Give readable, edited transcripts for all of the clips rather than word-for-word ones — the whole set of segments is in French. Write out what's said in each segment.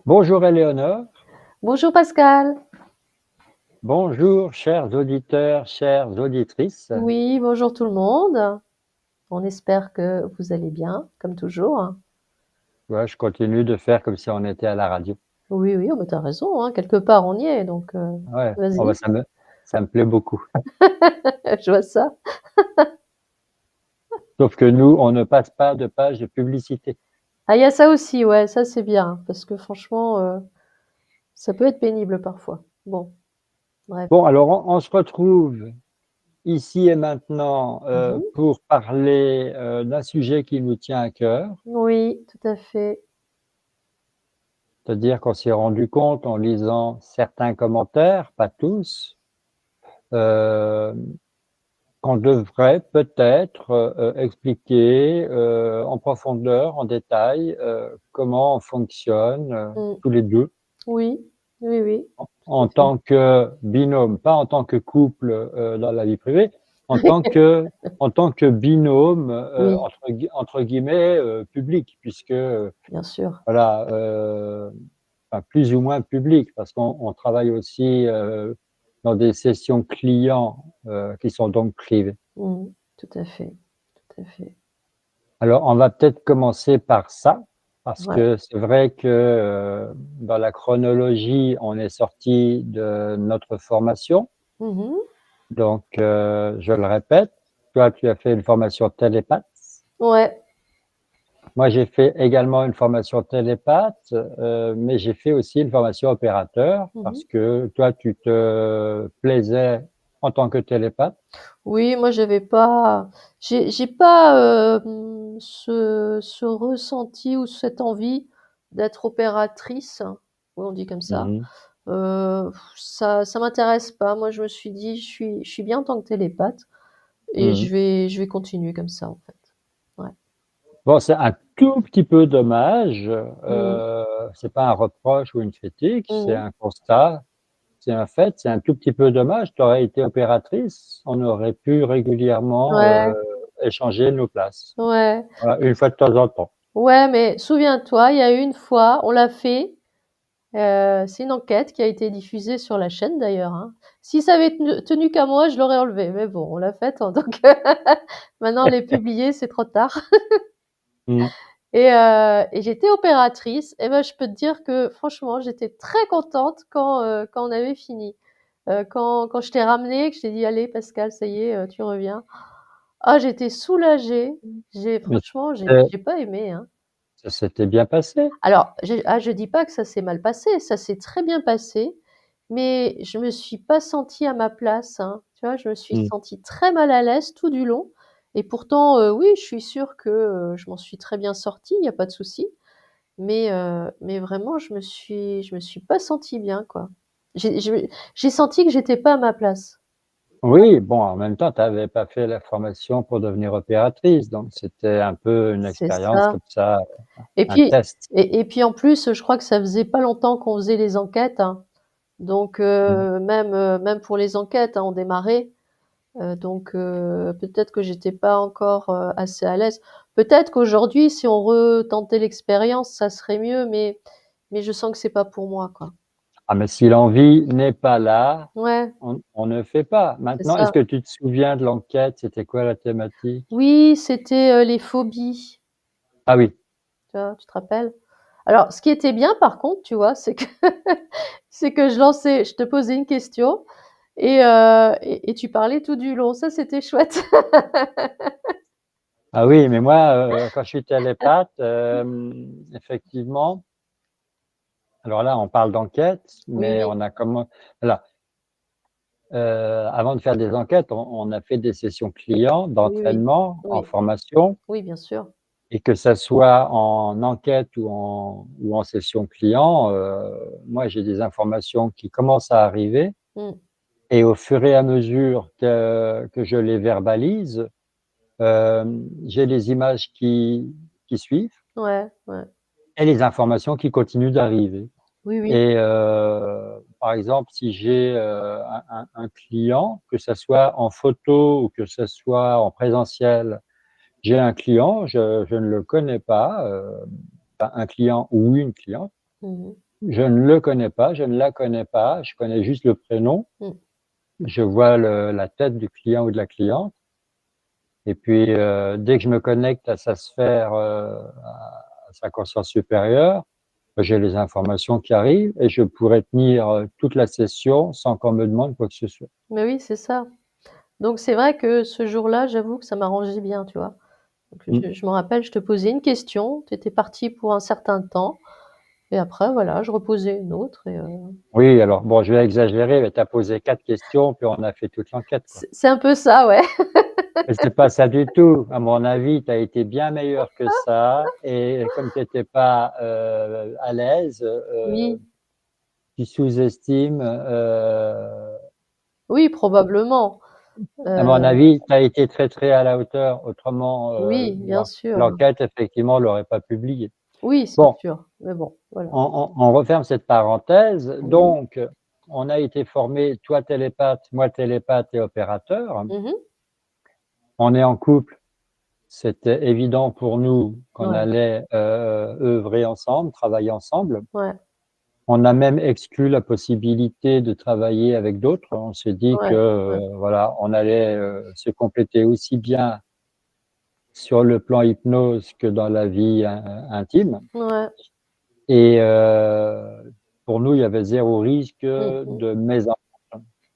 Bonjour Éléonore, Bonjour Pascal. bonjour chers auditeurs, chères auditrices. Oui, bonjour tout le monde. On espère que vous allez bien, comme toujours. Ouais, je continue de faire comme si on était à la radio. Oui, oui, oh, mais t'as raison, hein, quelque part on y est, donc Ouais, oh, bah, vas-y, ça me plaît beaucoup. je vois ça. Sauf que nous, on ne passe pas de page de publicité. Ah, il y a ça aussi, ouais, ça c'est bien, parce que franchement, ça peut être pénible parfois. Bon, bref. Bon, alors on se retrouve ici et maintenant Mhm. pour parler d'un sujet qui nous tient à cœur. Oui, tout à fait. C'est-à-dire qu'on s'est rendu compte en lisant certains commentaires, pas tous, euh, qu'on devrait peut-être expliquer en profondeur, en détail, comment on fonctionne Mm. tous les deux Oui, oui, oui, tout en à fait. tant que binôme, pas en tant que couple dans la vie privée, en tant que binôme Oui, entre guillemets public, puisque bien sûr. voilà, enfin, plus ou moins public, parce qu'on travaille aussi dans des sessions clients qui sont donc privées. Mm. Tout à fait, tout à fait. Alors, on va peut-être commencer par ça, parce Ouais. que c'est vrai que dans la chronologie, on est sorti de notre formation. Mhm. Donc, je le répète, toi, tu as fait une formation télépathe. Ouais. Moi, j'ai fait également une formation télépathe, mais j'ai fait aussi une formation opérateur, Mhm. parce que toi, tu te plaisais en tant que télépathe. Oui, moi j'ai pas ce ressenti ou cette envie d'être opératrice. Oui, on dit comme ça. Mhm. Ça m'intéresse pas. Moi, je me suis dit, je suis bien en tant que télépathe et Mhm. je vais continuer comme ça en fait. Ouais. Bon, c'est un tout petit peu dommage. Mhm. C'est pas un reproche ou une critique, c'est Mhm. un constat, c'est un fait. C'est un tout petit peu dommage. Tu aurais été opératrice, on aurait pu régulièrement Ouais, échanger nos places. ouais, Voilà, une fois de temps en temps. ouais. Mais souviens-toi, il y a eu une fois, on l'a fait. C'est une enquête qui a été diffusée sur la chaîne d'ailleurs, hein. Si ça avait tenu qu'à moi, je l'aurais enlevé. Mais bon, on l'a faite, hein, donc maintenant elle est publiée, c'est trop tard. Mhm. Et j'étais opératrice. Et ben, je peux te dire que franchement, j'étais très contente quand on avait fini. Quand je t'ai ramené, que je t'ai dit, allez Pascal, ça y est, tu reviens. Ah, j'étais soulagée. Mais Franchement, c'était- j'ai pas aimé, hein. ça s'était bien passé. Alors, je dis pas que ça s'est mal passé, ça s'est très bien passé, mais je me suis pas sentie à ma place, hein. Tu vois, je me suis Mhm. sentie très mal à l'aise tout du long. Et pourtant, oui, je suis sûre que je m'en suis très bien sortie, il n'y a pas de souci. Mais vraiment, je me suis pas sentie bien, quoi. J'ai senti que j'étais pas à ma place. Oui, bon, en même temps, tu n'avais pas fait la formation pour devenir opératrice, donc c'était un peu une C'est expérience ça. comme ça, Et un puis, test. et puis en plus, je crois que ça faisait pas longtemps qu'on faisait les enquêtes, hein. Donc Mhm. même pour les enquêtes, hein, on démarrait. Donc peut-être que j'étais pas encore assez à l'aise. Peut-être qu'aujourd'hui, si on retentait l'expérience, ça serait mieux, mais je sens que c'est pas pour moi, quoi. Ah, mais si l'envie n'est pas là, Ouais, on ne fait pas. c'est Maintenant, est-ce ça. que tu te souviens de l'enquête? C'était quoi la thématique? Oui, c'était les phobies. Ah oui. Tu vois, tu te rappelles? Alors, ce qui était bien, par contre, tu vois, c'est que c'est que je te posais une question et tu parlais tout du long. Ça, c'était chouette. Ah oui, mais moi, quand je suis télépathe, effectivement, alors là, on parle d'enquête, Oui, mais oui, on a comment, voilà, avant de faire des enquêtes, on a fait des sessions clients oui, oui, d'entraînement, en oui, formation, oui, bien sûr. et que ça soit en enquête ou en session client, moi, j'ai des informations qui commencent à arriver, Mm. et au fur et à mesure que je les verbalise, j'ai les images qui suivent Ouais, ouais. et les informations qui continuent d'arriver. Oui, oui. Et par exemple, si j'ai un client, que ça soit en photo ou que ce soit en présentiel, j'ai un client, je ne le connais pas, enfin, un client ou une cliente. Mmh. Je ne le connais pas, je ne la connais pas, je connais juste le prénom. Mmh. Je vois la tête du client ou de la cliente. Et puis, dès que je me connecte à sa sphère, à sa conscience supérieure, j'ai les informations qui arrivent et je pourrais tenir toute la session sans qu'on me demande quoi que ce soit. Mais oui, c'est ça. Donc c'est vrai que ce jour-là, j'avoue que ça m'arrangeait bien, tu vois? Donc Mmh. je me rappelle, je te posais une question, tu étais parti pour un certain temps et après voilà, je reposais une autre et Oui, alors bon, je vais exagérer, mais tu as posé 4 questions, puis on a fait toute l'enquête, quoi. c'est un peu ça, ouais. Mais c'est pas ça du tout. À mon avis, tu as été bien meilleur que ça et comme tu étais pas, à l'aise, Oui, tu sous-estimes, oui, probablement. à mon Heu, avis, tu as été très, très à la hauteur. Autrement, oui, bien sûr. l'enquête, effectivement, l'aurait pas publiée. Oui, c'est Bon, sûr, mais bon, voilà. on referme cette parenthèse. Donc, on a été formés, toi télépathe, moi télépathe et opérateur. Mmh mh. On est en couple. C'était évident pour nous qu'on Ouais, allait, œuvrer ensemble, travailler ensemble. ouais, On a même exclu la possibilité de travailler avec d'autres. On s'est dit que, ouais, ouais, voilà, on allait, se compléter aussi bien sur le plan hypnose que dans la vie intime. ouais. Et pour nous, il y avait zéro risque Mmh mh. de mésaventure,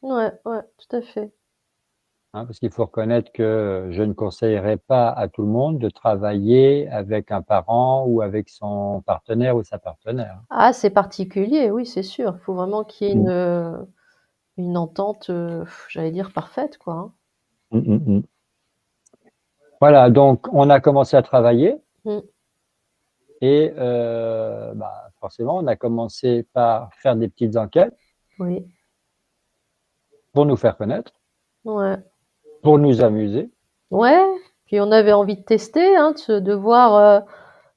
Ouais, ouais, tout à fait. hein, parce qu'il faut reconnaître que je ne conseillerais pas à tout le monde de travailler avec un parent ou avec son partenaire ou sa partenaire. Ah, c'est particulier, oui, c'est sûr. Il faut vraiment qu'il y ait Mmh. une entente, j'allais dire parfaite, quoi, hein. Mmh mh mh. Voilà, donc on a commencé à travailler Mmh. et bah, forcément, on a commencé par faire des petites enquêtes Oui. pour nous faire connaître, Ouais. pour nous amuser. Ouais, puis on avait envie de tester, hein, de voir,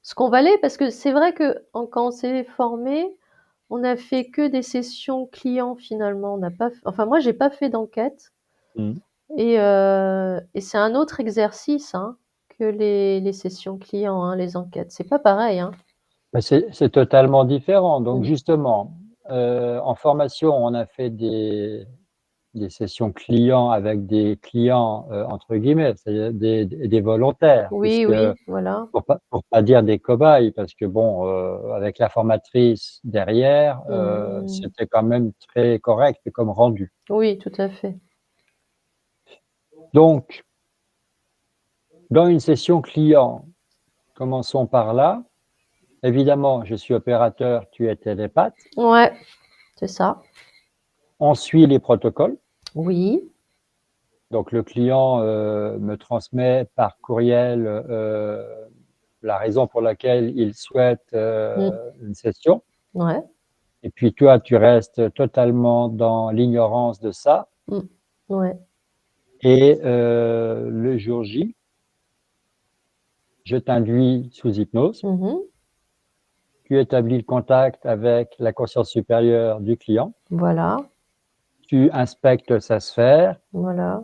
ce qu'on valait parce que c'est vrai que quand on s'est formés, on n'a fait que des sessions clients finalement. On n'a pas f enfin moi j'ai pas fait d'enquête Mmh. et c'est un autre exercice, hein, que les sessions clients, hein, les enquêtes. C'est pas pareil, hein. Bah, c'est totalement différent. Donc Mmh. justement, en formation, on a fait des sessions clients avec des clients, entre guillemets, c'est-à-dire des volontaires, Oui, puisque oui, voilà. pour pas dire des cobayes, parce que bon, avec la formatrice derrière, Mmh. c'était quand même très correct comme rendu. Oui, tout à fait. Donc, dans une session client, commençons par là. Évidemment, je suis opérateur, tu es télépathe. Ouais, c'est ça. On suit les protocoles. Oui. Donc le client, me transmet par courriel, la raison pour laquelle il souhaite, Mmh. une session Ouais. et puis toi, tu restes totalement dans l'ignorance de ça Mmh. Ouais. et le jour J, je t'induis sous hypnose. Mmh mh. Tu établis le contact avec la conscience supérieure du client. Voilà, Tu inspectes sa sphère. voilà.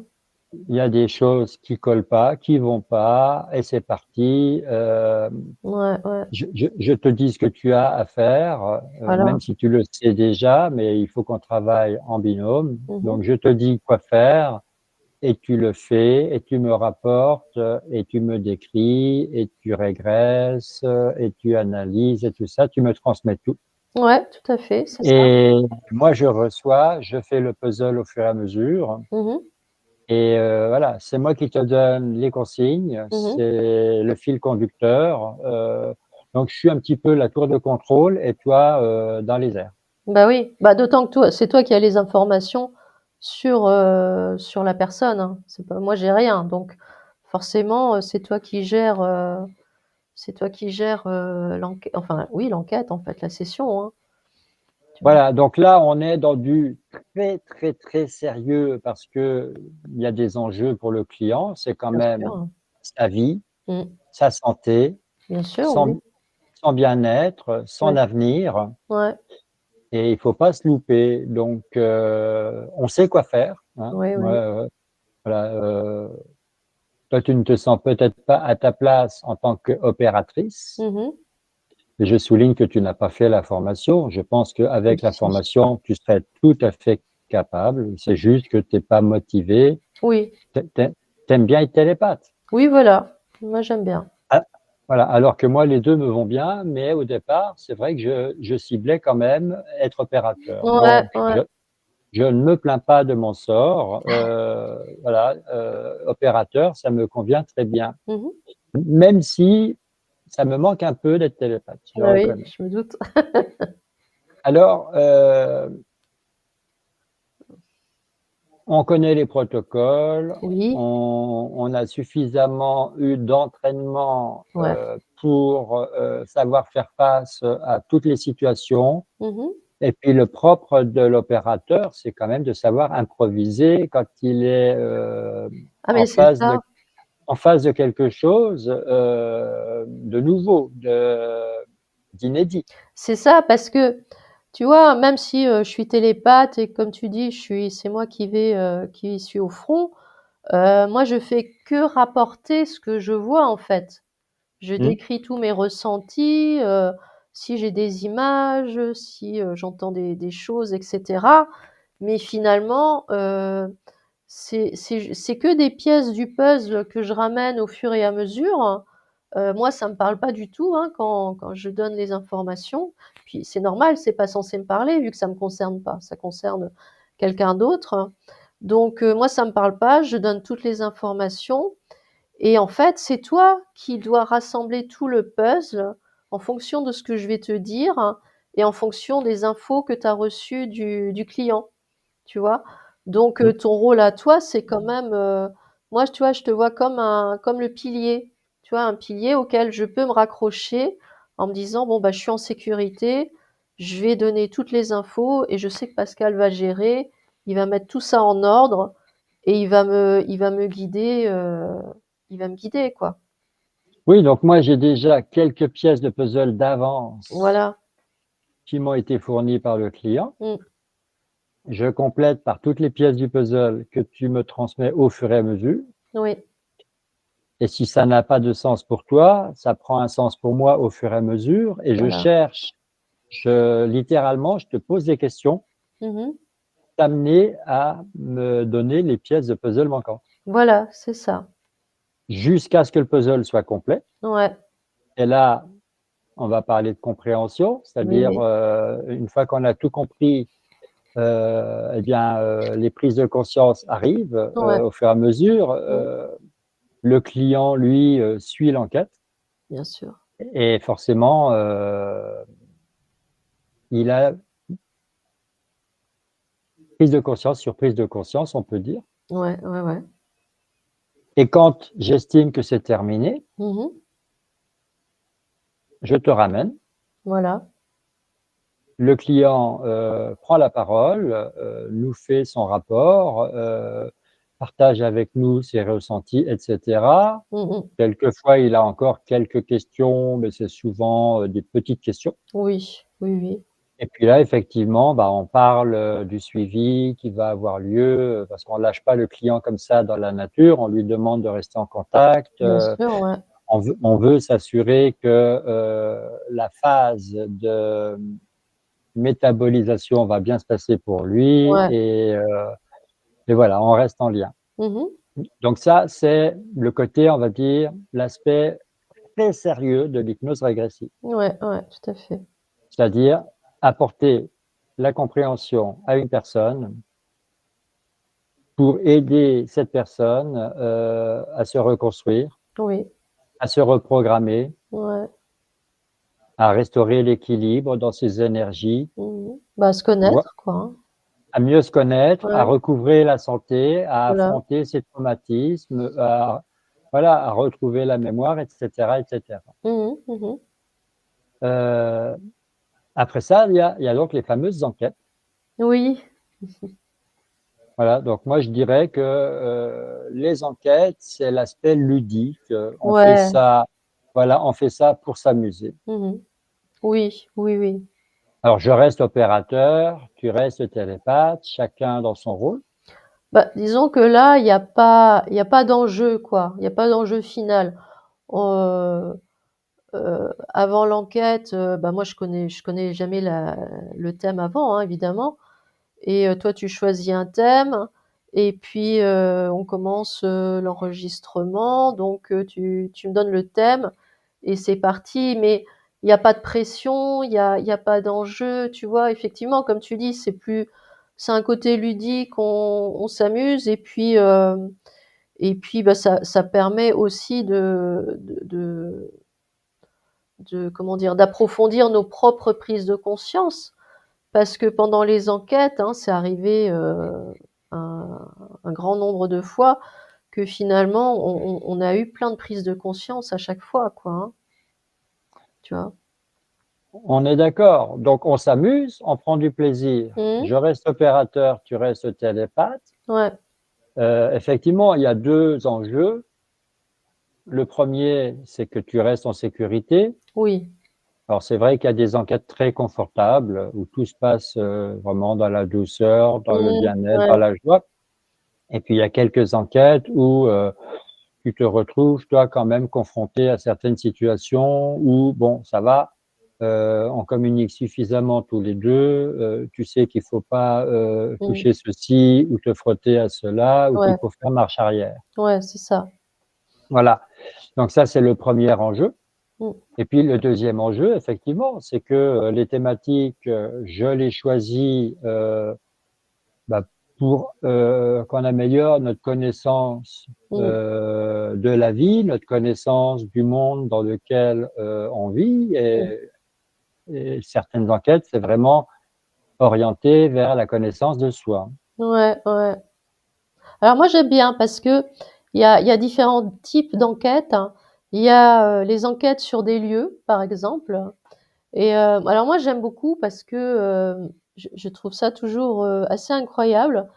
Il y a des choses qui collent pas, qui vont pas et c'est parti. Ouais, ouais. Je te dis ce que tu as à faire, Voilà. même si tu le sais déjà, mais il faut qu'on travaille en binôme. Mmh mh. Donc je te dis quoi faire et tu le fais et tu me rapportes, et tu me décris et tu régresses, et tu analyses et tout ça. Tu me transmets tout Ouais, tout à fait, c'est ça. et moi je reçois, je fais le puzzle au fur et à mesure Mmh mh. et voilà, c'est moi qui te donne les consignes, Mmh mh. c'est le fil conducteur, donc je suis un petit peu la tour de contrôle et toi, dans les airs. Bah oui, bah d'autant que toi c'est toi qui as les informations sur la personne, hein. C'est pas moi j'ai rien, donc forcément, c'est toi qui gères, enfin oui l'enquête en fait, la session, hein, tu vois? Voilà, donc là, on est dans du très, très, très sérieux parce qu'il y a des enjeux pour le client. C'est quand Bien même sûr. sa vie, Mmh. sa santé, Bien sûr, oui. son son bien-être, son Ouais, avenir ouais. et il faut pas se louper. Donc on sait quoi faire, hein. Oui, Moi, oui. voilà, toi, tu ne te sens peut-être pas à ta place en tant qu'opératrice, Mmh mh. Et je souligne que tu n'as pas fait la formation. Je pense qu'avec la Si. formation, tu serais tout à fait capable. C'est juste que tu n'es pas motivé. Oui, T'aimes bien être télépathe. oui, voilà. Moi, j'aime bien. Ah, voilà. Alors que moi, les deux me vont bien, mais au départ, c'est vrai que je ciblais quand même être opérateur. Ouais, Donc, ouais. je ne me plains pas de mon sort. Voilà, opérateur, ça me convient très bien. Mhm. Même si ça me manque un peu d'être télépathe, je Bah oui, reconnais. je me doute. Alors, on connaît les protocoles, Oui, on a suffisamment eu d'entraînement ouais. pour savoir faire face à toutes les situations. Mhm. Et puis le propre de l'opérateur, c'est quand même de savoir improviser quand il est Ah, mais c'est ça. en face de quelque chose de nouveau, d'inédit. C'est ça, parce que, tu vois, même si je suis télépathe et comme tu dis, c'est moi qui suis au front, moi, je fais que rapporter ce que je vois, en fait. Je Hmm. décris tous mes ressentis, si j'ai des images, si j'entends des choses, etc. Mais finalement, c'est que des pièces du puzzle que je ramène au fur et à mesure. Moi, ça me parle pas du tout hein, quand je donne les informations. Puis c'est normal, c'est pas censé me parler vu que ça me concerne pas. Ça concerne quelqu'un d'autre. Donc moi, ça me parle pas. Je donne toutes les informations. Et en fait, c'est toi qui dois rassembler tout le puzzle en fonction de ce que je vais te dire et en fonction des infos que tu as reçues du client, tu vois. Donc, Hmm. ton rôle à toi, c'est quand même, moi, tu vois, je te vois comme le pilier, tu vois, un pilier auquel je peux me raccrocher en me disant, bon, bah, je suis en sécurité, je vais donner toutes les infos et je sais que Pascal va gérer, il va mettre tout ça en ordre et il va me guider, quoi. Oui, donc moi j'ai déjà quelques pièces de puzzle d'avance Voilà. qui m'ont été fournies par le client. Mm. Je complète par toutes les pièces du puzzle que tu me transmets au fur et à mesure. Oui, Et si ça n'a pas de sens pour toi, ça prend un sens pour moi au fur et à mesure. Et je voilà. cherche, littéralement, je te pose des questions, Mhm. t'amener à me donner les pièces de puzzle manquantes. Voilà, c'est ça. Jusqu'à ce que le puzzle soit complet. Ouais, Et là, on va parler de compréhension, oui, c'est-à-dire oui. une fois qu'on a tout compris, eh bien, les prises de conscience arrivent Ouais, au fur et à mesure. mm, Le client, lui, suit l'enquête bien sûr. et forcément, il a prise de conscience sur prise de conscience, on peut dire. Ouais, ouais, ouais. Et quand j'estime que c'est terminé, Mhm. je te ramène. Voilà. Le client prend la parole, nous fait son rapport, partage avec nous ses ressentis, etc. Mhm. Quelquefois, il a encore quelques questions, mais c'est souvent des petites questions. Oui, oui, oui. Et puis là, effectivement, bah, on parle du suivi qui va avoir lieu, parce qu'on ne lâche pas le client comme ça dans la nature, on lui demande de rester en contact. Bien sûr, ouais. On veut s'assurer que la phase de métabolisation va bien se passer pour lui Ouais. et voilà, on reste en lien. Mhm. Donc ça, c'est le côté, on va dire, l'aspect très sérieux de l'hypnose régressive, Ouais, ouais, tout à fait. c'est-à-dire apporter la compréhension à une personne pour aider cette personne à se reconstruire, Oui, à se reprogrammer, ouais. à restaurer l'équilibre dans ses énergies, Mhm. Bah, se connaître, quoi, hein. à mieux se connaître, à Ouais, recouvrer la santé, à voilà. affronter ses traumatismes, voilà, à retrouver la mémoire, etc., etc. Mhm, mhm. Euh, Après ça, il y a donc les fameuses enquêtes. Oui, Voilà, donc moi je dirais que les enquêtes, c'est l'aspect ludique. On fait ouais. ça, voilà, on fait ça pour s'amuser. Mhm. Oui, oui, oui. Alors je reste opérateur, tu restes télépathe, chacun dans son rôle. Bah, disons que là, il y a pas d'enjeu, quoi. Il y a pas d'enjeu final. Euh, Avant l'enquête, bah, moi je connais jamais le thème avant, hein, évidemment. Et toi tu choisis un thème et puis, on commence, l'enregistrement. Donc, tu me donnes le thème et c'est parti. Mais il y a pas de pression, il y a pas d'enjeu, tu vois? Effectivement, comme tu dis, c'est un côté ludique, on s'amuse et puis, bah, ça permet aussi de comment dire? D'approfondir nos propres prises de conscience. Parce que pendant les enquêtes, hein, c'est arrivé, un grand nombre de fois que finalement on a eu plein de prises de conscience à chaque fois, quoi, hein, tu vois? On est d'accord. Donc on s'amuse, on prend du plaisir. Mmh. Je reste opérateur, tu restes télépathe. Ouais, Effectivement, il y a 2 enjeux. Le premier, c'est que tu restes en sécurité. oui. Alors c'est vrai qu'il y a des enquêtes très confortables où tout se passe, vraiment dans la douceur, dans le Mmh, bien-être, ouais, dans la joie. Et puis il y a quelques enquêtes où, tu te retrouves toi quand même confronté à certaines situations où bon, ça va, on communique suffisamment tous les 2. Tu sais qu'il faut pas, mmh, toucher ceci ou te frotter à cela ou qu'il ouais, faut faire marche arrière. ouais, c'est ça. Voilà, donc ça, c'est le premier enjeu. Mmh, Et puis le deuxième enjeu, effectivement, c'est que, les thématiques, je les choisis, bah, pour, qu'on améliore notre connaissance, mmh, de la vie, notre connaissance du monde dans lequel, on vit mmh. et certaines enquêtes, c'est vraiment orienté vers la connaissance de soi. Ouais, ouais. Alors moi j'aime bien parce que il y a différents types d'enquêtes, hein. Il y a, les enquêtes sur des lieux, par exemple. Et alors moi j'aime beaucoup parce que, je trouve ça toujours, assez incroyable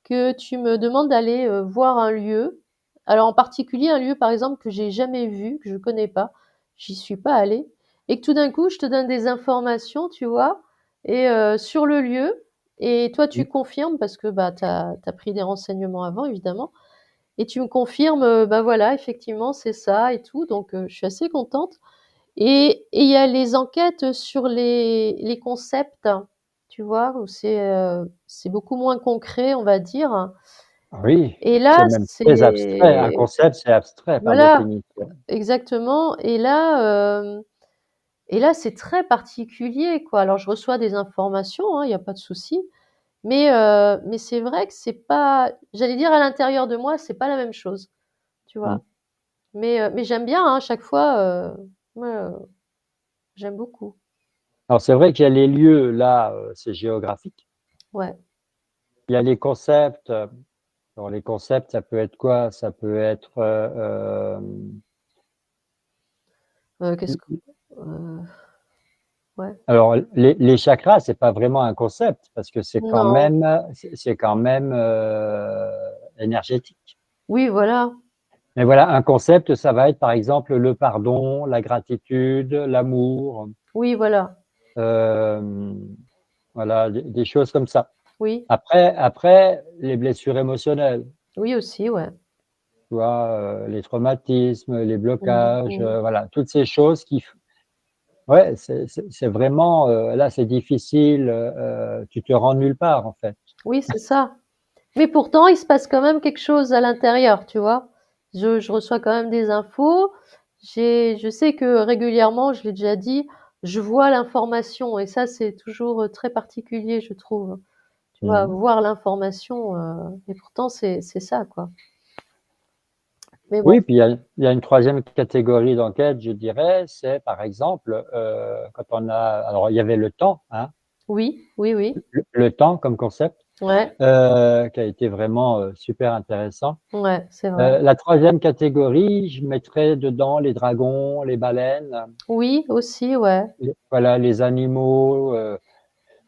que tu me demandes d'aller, voir un lieu. Alors en particulier un lieu par exemple que j'ai jamais vu, que je connais pas, j'y suis pas allée et que tout d'un coup je te donne des informations, tu vois? Et sur le lieu et toi Mmh. tu confirmes parce que, bah, tu as pris des renseignements avant évidemment et tu me confirmes, bah, voilà effectivement c'est ça et tout donc je suis assez contente et il y a les enquêtes sur les concepts, tu vois? Où c'est beaucoup moins concret, on va dire Oui, et c'est là, même très abstrait. Un c'est concept, c'est abstrait par voilà, définition. exactement et là, c'est très particulier, quoi. Alors je reçois des informations, hein, il y a pas de souci, mais c'est vrai que c'est pas j'allais dire à l'intérieur de moi, c'est pas la même chose, tu Mmh. vois? Mais j'aime bien, hein, chaque fois, ouais, j'aime beaucoup. Alors c'est vrai qu'il y a les lieux, là, c'est géographique. Ouais. Il y a les concepts, alors les concepts, ça peut être quoi? Ça peut être, Qu'est-ce que heu, ouais. alors les chakras, c'est pas vraiment un concept parce que Non. c'est quand même, énergétique. Oui, voilà. Mais voilà, un concept, ça va être par exemple le pardon, la gratitude, l'amour, Oui, voilà. hem, voilà, des choses comme ça. Oui. Après les blessures émotionnelles, Oui aussi, ouais. tu vois? Les traumatismes, les Mmh blocages, mh. voilà, toutes ces choses qui f ouais, c'est vraiment, là, c'est difficile, tu te rends nulle part, en fait. Oui, c'est ça. Mais pourtant, il se passe quand même quelque chose à l'intérieur, tu vois? Je reçois quand même des infos. Je sais que régulièrement, je l'ai déjà dit, je vois l'information et ça, c'est toujours, très particulier, je trouve. Tu Mmh vois? mh. Voir l'information, et pourtant c'est ça, quoi. Mais bon. Oui, puis il y a une troisième catégorie d'enquête, je dirais, c'est par exemple, quand on a alors il y avait le temps, hein, Oui, oui, oui. le temps comme concept, Ouais, qui a été vraiment, super intéressant. ouais, c'est vrai. La troisième catégorie, je mettrais dedans les dragons, les baleines, Oui, aussi, ouais. voilà, les animaux,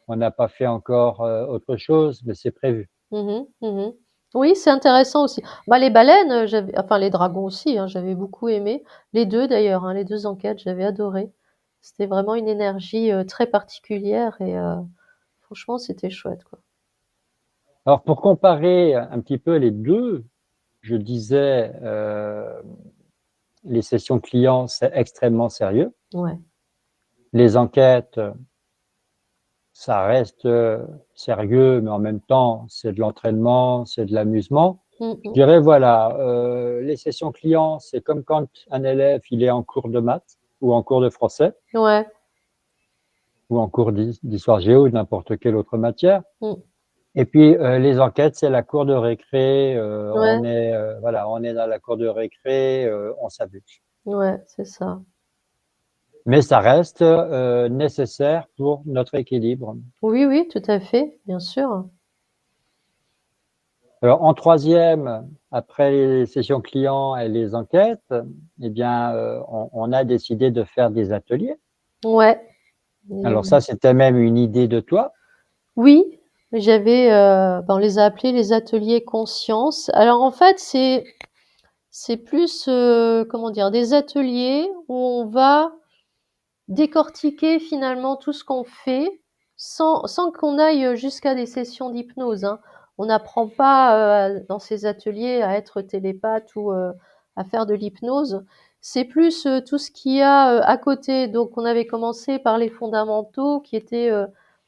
on n'a pas fait encore, autre chose, mais c'est prévu. Mmh mh. Mmh. Oui, c'est intéressant aussi. Bah, les baleines, j'avais enfin les dragons aussi, hein, j'avais beaucoup aimé. Les 2 d'ailleurs, hein, les 2 enquêtes, j'avais adoré. C'était vraiment une énergie, très particulière et franchement, c'était chouette, quoi. Alors pour comparer un petit peu les 2, je disais, les sessions clients, c'est extrêmement sérieux. Ouais. Les enquêtes, ça reste sérieux, mais en même temps, c'est de l'entraînement, c'est de l'amusement. Je Mmh. dirais, voilà, les sessions clients, c'est comme quand un élève, il est en cours de maths ou en cours de français Ouais. ou en cours d'histoire géo ou de n'importe quelle autre matière. Mmh. Et puis, les enquêtes, c'est la cour de récré, Ouais, voilà, on est dans la cour de récré, on s'amuse. ouais, c'est ça. Mais ça reste, nécessaire pour notre équilibre. Oui, oui, tout à fait, bien sûr. Alors en troisième, après les sessions clients et les enquêtes, eh bien, on a décidé de faire des ateliers. Ouais. Alors ça, c'était même une idée de toi? Oui, j'avais, on les a appelés les ateliers conscience. Alors en fait, c'est plus, comment dire? Des ateliers où on va décortiquer finalement tout ce qu'on fait sans qu'on aille jusqu'à des sessions d'hypnose, hein. On n'apprend pas, dans ces ateliers à être télépathe ou, à faire de l'hypnose. C'est plus, tout ce qu'il y a, à côté. Donc on avait commencé par les fondamentaux qui étaient,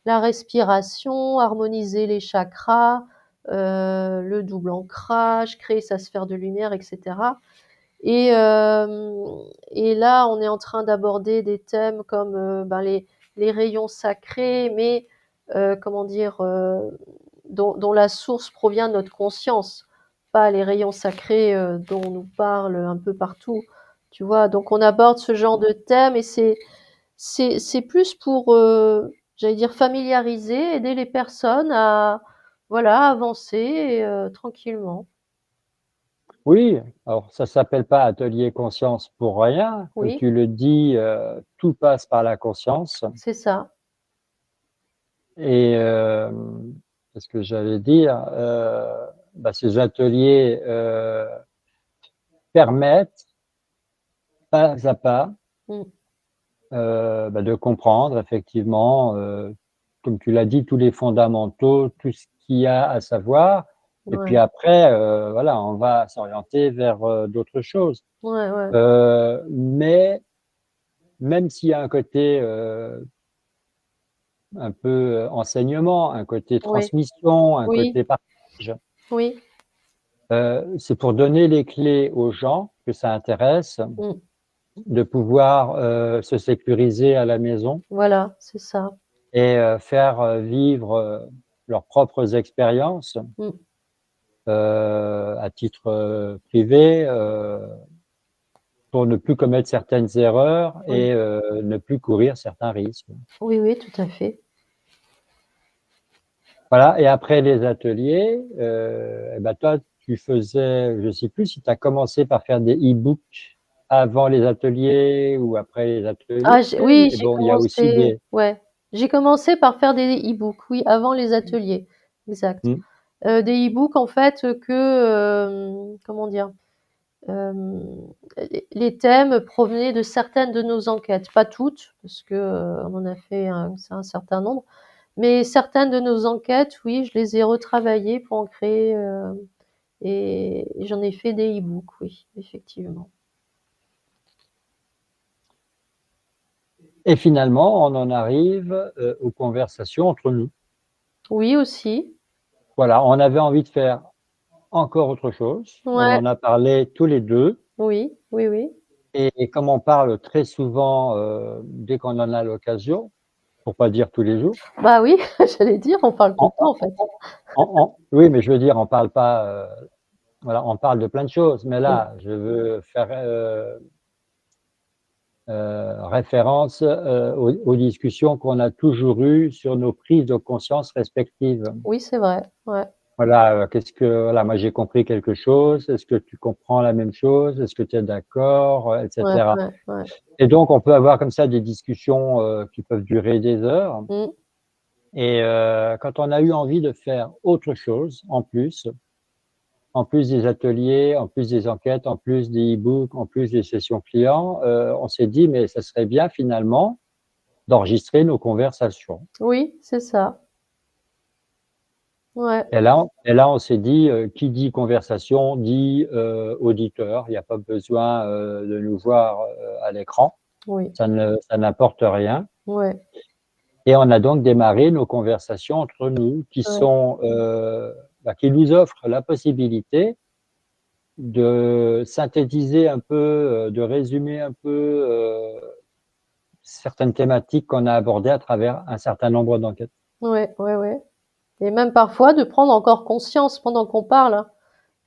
la respiration, harmoniser les chakras, le double ancrage, créer sa sphère de lumière et cetera. Et, et là, on est en train d'aborder des thèmes comme les rayons sacrés, mais comment dire, dont la source provient de notre conscience, pas les rayons sacrés dont on nous parle un peu partout. Tu vois, donc on aborde ce genre de thème et c'est plus pour, j'allais dire, familiariser, aider les personnes à voilà, avancer tranquillement. Oui, alors ça s'appelle pas atelier conscience pour rien. Comme Oui, tu le dis, tout passe par la conscience c'est ça. et qu'est-ce que j'allais dire? Ces ateliers, permettent pas à pas, Mmh. de comprendre effectivement, comme tu l'as dit, tous les fondamentaux, tout ce qu'il y a à savoir et puis Ouais. après, voilà, on va s'orienter vers, d'autres choses. Ouais, ouais. Mais même s'il y a un côté, un peu, enseignement, un côté Oui, transmission, un oui, côté partage, oui. c'est pour donner les clés aux gens que ça intéresse, Mmh. de pouvoir, se sécuriser à la maison Voilà, c'est ça. et faire, vivre, leurs propres expériences, Mmh. à titre, privé, pour ne plus commettre certaines erreurs Oui. et ne plus courir certains risques. Oui, oui, tout à fait. Voilà et après les ateliers, toi, tu faisais je ne sais plus si tu as commencé par faire des e-books avant les ateliers ou après les ateliers, Ah j'ai oui, mais j'ai bon, il y a aussi commencé des ouais, j'ai commencé par faire des e-books, oui, avant les ateliers, exact. mmh, Des e-books en fait, comment dire? Hem, les thèmes provenaient de certaines de nos enquêtes, pas toutes, parce que, on en a fait un certain nombre, mais certaines de nos enquêtes, oui, je les ai retravaillées pour en créer, et j'en ai fait des e-books, oui, effectivement. et finalement, on en arrive, aux conversations entre nous. Oui, aussi. Voilà, on avait envie de faire encore autre chose. On Ouais, en a parlé tous les 2 oui, oui, oui. et comme on parle très souvent, dès qu'on en a l'occasion, pour pas dire tous les jours, Bah oui, j'allais dire, on parle tout on le temps, en fait. oui, mais je veux dire, on parle pas, voilà, on parle de plein de choses, mais Mmh. là, je veux faire, référence, aux discussions qu'on a toujours eues sur nos prises de conscience respectives. Oui, c'est vrai, ouais. Voilà, qu'est-ce que voilà, moi j'ai compris quelque chose, est-ce que tu comprends la même chose? Est-ce que tu es d'accord? Et Ouais, cetera. ouais, ouais. Et donc on peut avoir comme ça des discussions, qui peuvent durer des heures Mmh. et quand on a eu envie de faire autre chose en plus des ateliers, en plus des enquêtes, en plus des e-books, en plus des sessions clients, on s'est dit: «Mais ça serait bien finalement d'enregistrer nos conversations». Oui, c'est ça. Ouais, Et là, on s'est dit, qui dit conversation dit auditeur. Il n'y a pas besoin de nous voir à l'écran. oui, Ça n'apporte rien. ouais, Et on a donc démarré nos conversations entre nous, ouais, qui nous offrent la possibilité de synthétiser un peu, de résumer un peu certaines thématiques qu'on a abordées à travers un certain nombre d'enquêtes. ouais, ouais, ouais. Et même parfois de prendre encore conscience pendant qu'on parle, hein.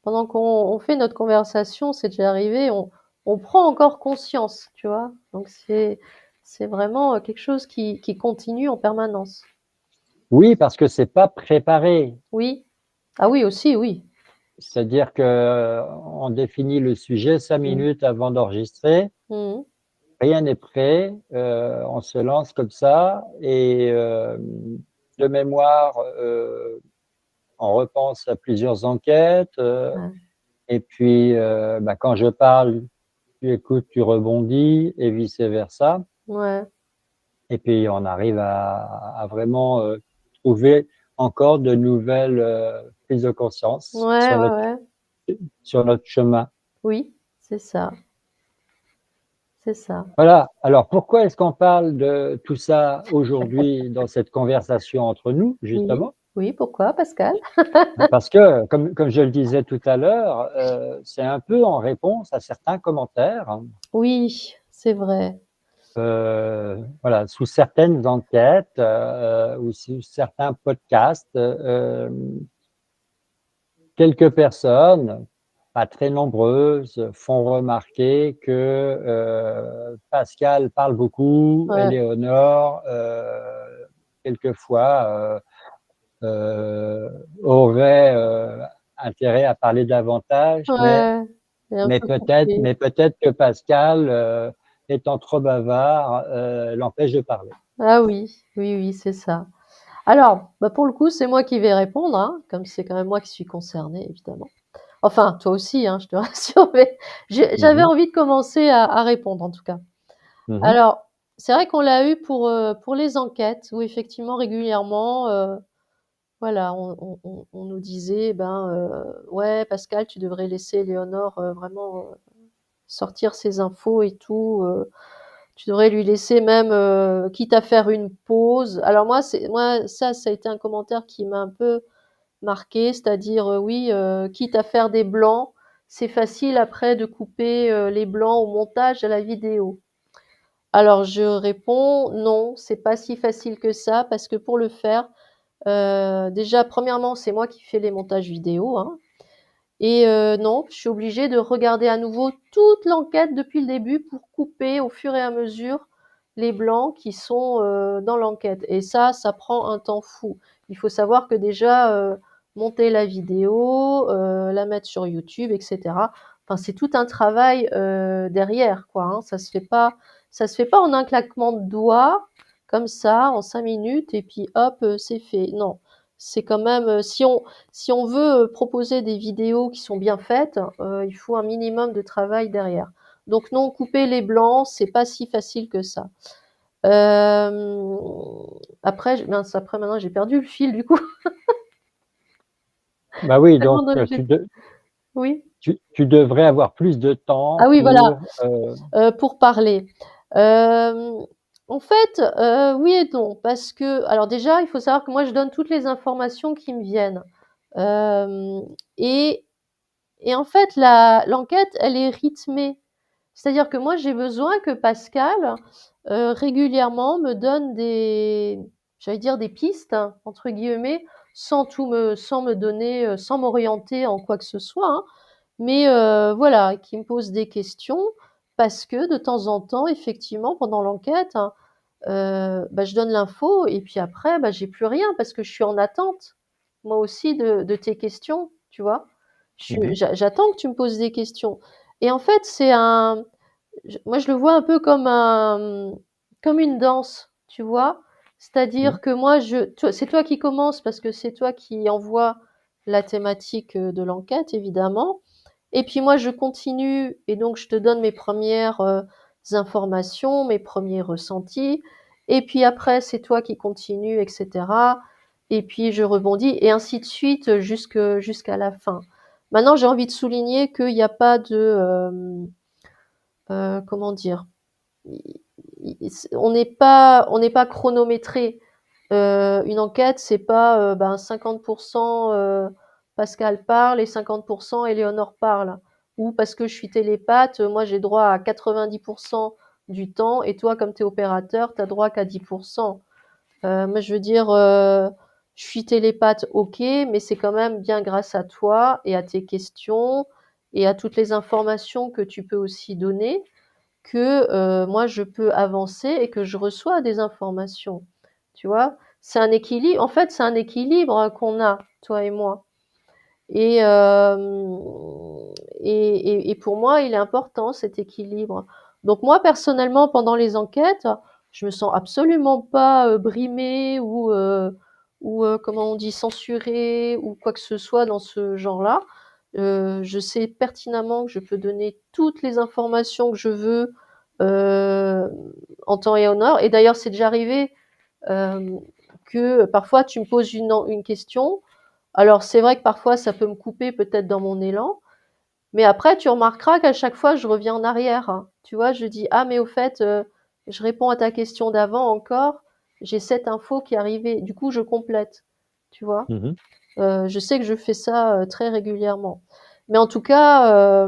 Pendant qu'on fait notre conversation, c'est déjà arrivé, on prend encore conscience, tu vois. Donc c'est vraiment quelque chose qui continue en permanence. Oui, parce que c'est pas préparé. Oui. Ah oui, aussi, oui. C'est-à-dire que on définit le sujet 5 Mmh. minutes avant d'enregistrer. Mmh. Rien n'est prêt. On se lance comme ça et de mémoire, on repense à plusieurs enquêtes. Ouais. Et puis, quand je parle, tu écoutes, tu rebondis et vice versa. Ouais. Et puis, on arrive à vraiment trouver encore de nouvelles prises de conscience Ouais, ouais, ouais. sur notre chemin. Oui, c'est ça. C'est ça. Voilà. Alors, pourquoi est-ce qu'on parle de tout ça aujourd'hui dans cette conversation entre nous, Oui. justement? Oui, pourquoi Pascal? Parce que, comme je le disais tout à l'heure, c'est un peu en réponse à certains commentaires, hein. Oui, c'est vrai. Voilà, sous certaines enquêtes ou sous certains podcasts, quelques personnes, pas très nombreuses, font remarquer que Pascal parle beaucoup, Ouais. Éléonore, quelquefois, aurait intérêt à parler davantage, mais, Ouais. C'est un mais peu peut-être, coupé. mais peut-être que Pascal, étant trop bavard, l'empêche de parler. Ah oui, oui, oui, c'est ça. Alors, bah, pour le coup, c'est moi qui vais répondre, hein, comme c'est quand même moi qui suis concernée, évidemment. Enfin, toi aussi, hein, je te rassure, mais j'avais Mhm, envie de commencer à répondre, en tout cas. mhm. Alors, c'est vrai qu'on l'a eu pour les enquêtes, où effectivement, régulièrement, voilà, on nous disait, ben, ouais, Pascal, tu devrais laisser Léonore vraiment sortir ses infos et tout. Tu devrais lui laisser même, quitte à faire une pause. Alors moi, ça a été un commentaire qui m'a un peu marqué, c'est-à-dire, oui, quitte à faire des blancs, c'est facile après de couper les blancs au montage à la vidéo. Alors je réponds, non, c'est pas si facile que ça, parce que pour le faire, déjà, premièrement, c'est moi qui fais les montages vidéo, hein, et non, je suis obligée de regarder à nouveau toute l'enquête depuis le début pour couper au fur et à mesure les blancs qui sont dans l'enquête. Et ça prend un temps fou. Il faut savoir que déjà, monter la vidéo, la mettre sur YouTube, etc. Enfin, c'est tout un travail derrière, quoi, hein. Ça se fait pas en un claquement de doigts, comme ça, en 5 minutes, et puis hop, c'est fait. Non, c'est quand même, si on veut proposer des vidéos qui sont bien faites, il faut un minimum de travail derrière. Donc non, couper les blancs, c'est pas si facile que ça. Euh, après, mince, après maintenant j'ai perdu le fil du coup. Bah oui, Tellement donc Oui. tu devrais avoir plus de Ah temps oui, voilà, pour parler. Euh, En fait, oui et non, parce que, alors déjà, il faut savoir que moi je donne toutes les informations qui me viennent. Euh, et Et en fait, l'enquête, elle est rythmée. C'est-à-dire que moi, j'ai besoin que Pascal, régulièrement, me donne j'allais dire des pistes, hein, entre guillemets, sans me donner, sans m'orienter en quoi que ce soit, hein, mais voilà, qui me pose des questions parce que de temps en temps, effectivement, pendant l'enquête, hein, bah, je donne l'info et puis après, bah, j'ai plus rien parce que je suis en attente, moi aussi, de tes questions, tu vois. mhm, J'attends que tu me poses des questions. Et en fait, moi, je le vois un peu comme une danse, tu vois. mhm, C'est-à-dire que moi, c'est toi qui commences parce que c'est toi qui envoie la thématique de l'enquête, évidemment. Et puis moi, je continue et donc je te donne mes premières informations, mes premiers ressentis. Et puis après, c'est toi qui continues, etc. et puis je rebondis, et ainsi de suite jusqu'à la fin. Maintenant, j'ai envie de souligner qu'il n'y a pas comment dire, on n'est pas chronométré. Une enquête, c'est pas 50% Pascal parle et 50% Éléonore parle. Ou parce que je suis télépathe, moi j'ai droit à 90% du temps, et toi, comme tu es opérateur, tu as droit qu'à 10%. Moi, je veux dire, je suis télépathe, ok, mais c'est quand même bien grâce à toi et à tes questions et à toutes les informations que tu peux aussi donner que moi je peux avancer et que je reçois des informations. Tu vois, c'est un équilibre. En fait, c'est un équilibre qu'on a, toi et moi. Et, et pour moi, il est important cet équilibre. Donc moi, personnellement, pendant les enquêtes, je me sens absolument pas brimée ou comment on dit, censurée ou quoi que ce soit dans ce genre-là. Je sais pertinemment que je peux donner toutes les informations que je veux euh, en temps et en heure. Et d'ailleurs, c'est déjà arrivé que parfois tu me poses une question. Alors c'est vrai que parfois ça peut me couper peut-être dans mon élan, mais après tu remarqueras qu'à chaque fois je reviens en arrière, hein. Tu vois, je dis ah mais au fait je réponds à ta question d'avant encore, j'ai cette info qui est arrivée, du coup je complète, tu vois. Mhm. Je sais que je fais ça très régulièrement, mais en tout cas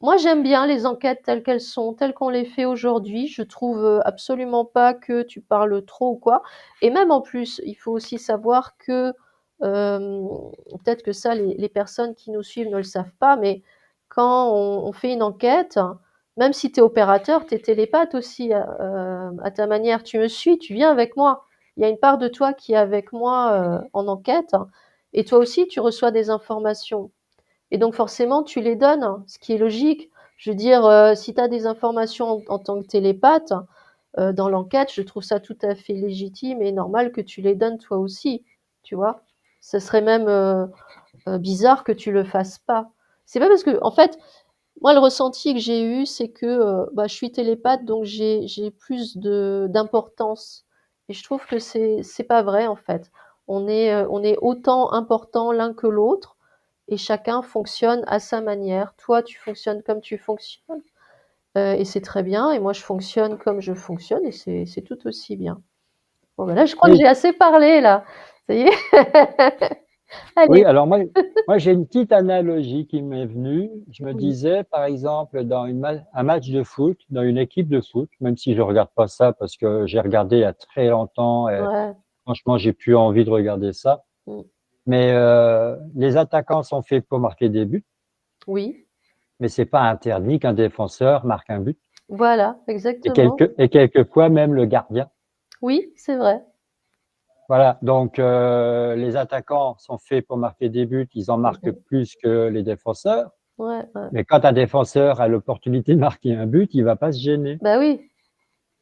moi j'aime bien les enquêtes telles qu'elles sont, telles qu'on les fait aujourd'hui. Je trouve absolument pas que tu parles trop ou quoi, et même en plus il faut aussi savoir que euh, peut-être que ça les personnes qui nous suivent ne le savent pas, mais quand on fait une enquête, même si tu es opérateur, tu es télépathe aussi à ta manière. Tu me suis, tu viens avec moi. Il y a une part de toi qui est avec moi en enquête, et toi aussi tu reçois des informations. Et donc forcément, tu les donnes, hein, ce qui est logique. Je veux dire, si tu as des informations en tant que télépathe dans l'enquête, je trouve ça tout à fait légitime et normal que tu les donnes toi aussi, tu vois. Ce serait même bizarre que tu le fasses pas. C'est pas parce que, en fait, moi, le ressenti que j'ai eu, c'est que je suis télépathe, donc j'ai plus d'importance. Et je trouve que c'est pas vrai, en fait. On est autant important l'un que l'autre, et chacun fonctionne à sa manière. Toi, tu fonctionnes comme tu fonctionnes, et c'est très bien. Et moi, je fonctionne comme je fonctionne, et c'est tout aussi bien. Bon, ben là, je crois que Oui, j'ai assez parlé, là. Ça y est. oui, Allez. alors moi j'ai une petite analogie qui m'est venue. Je me Oui. disais, par exemple, dans un match de foot, dans une équipe de foot, même si je regarde pas ça parce que j'ai regardé il y a très longtemps et Ouais. franchement, j'ai plus envie de regarder ça. Mm. Mais les attaquants sont faits pour marquer des buts, Oui. mais c'est pas interdit qu'un défenseur marque un but. Voilà, exactement. Et quelquefois même le gardien. Oui, c'est vrai. Voilà, donc les attaquants sont faits pour marquer des buts, ils en marquent Mhm. plus que les défenseurs. Ouais, ouais. Mais quand un défenseur a l'opportunité de marquer un but, il va pas se gêner. Bah oui,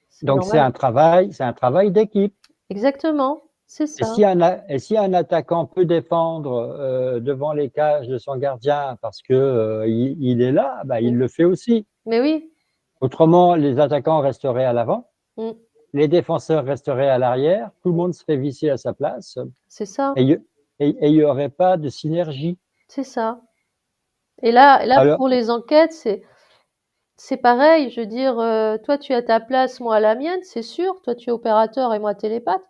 c'est Donc normal. c'est un travail d'équipe. Exactement, c'est Et ça. si et si un attaquant peut défendre devant les cages de son gardien parce que il est là, bah, il Mm. le fait aussi. Mais oui, Autrement, les attaquants resteraient à l'avant, mm, les défenseurs resteraient à l'arrière, tout le mm. monde serait vissé à sa place C'est ça, et il n'y aurait pas de synergie. c'est ça. Et là, Alors, pour les enquêtes, c'est pareil. Je veux dire, toi, tu as ta place, moi à la mienne, c'est sûr. Toi, tu es opérateur et moi télépathe.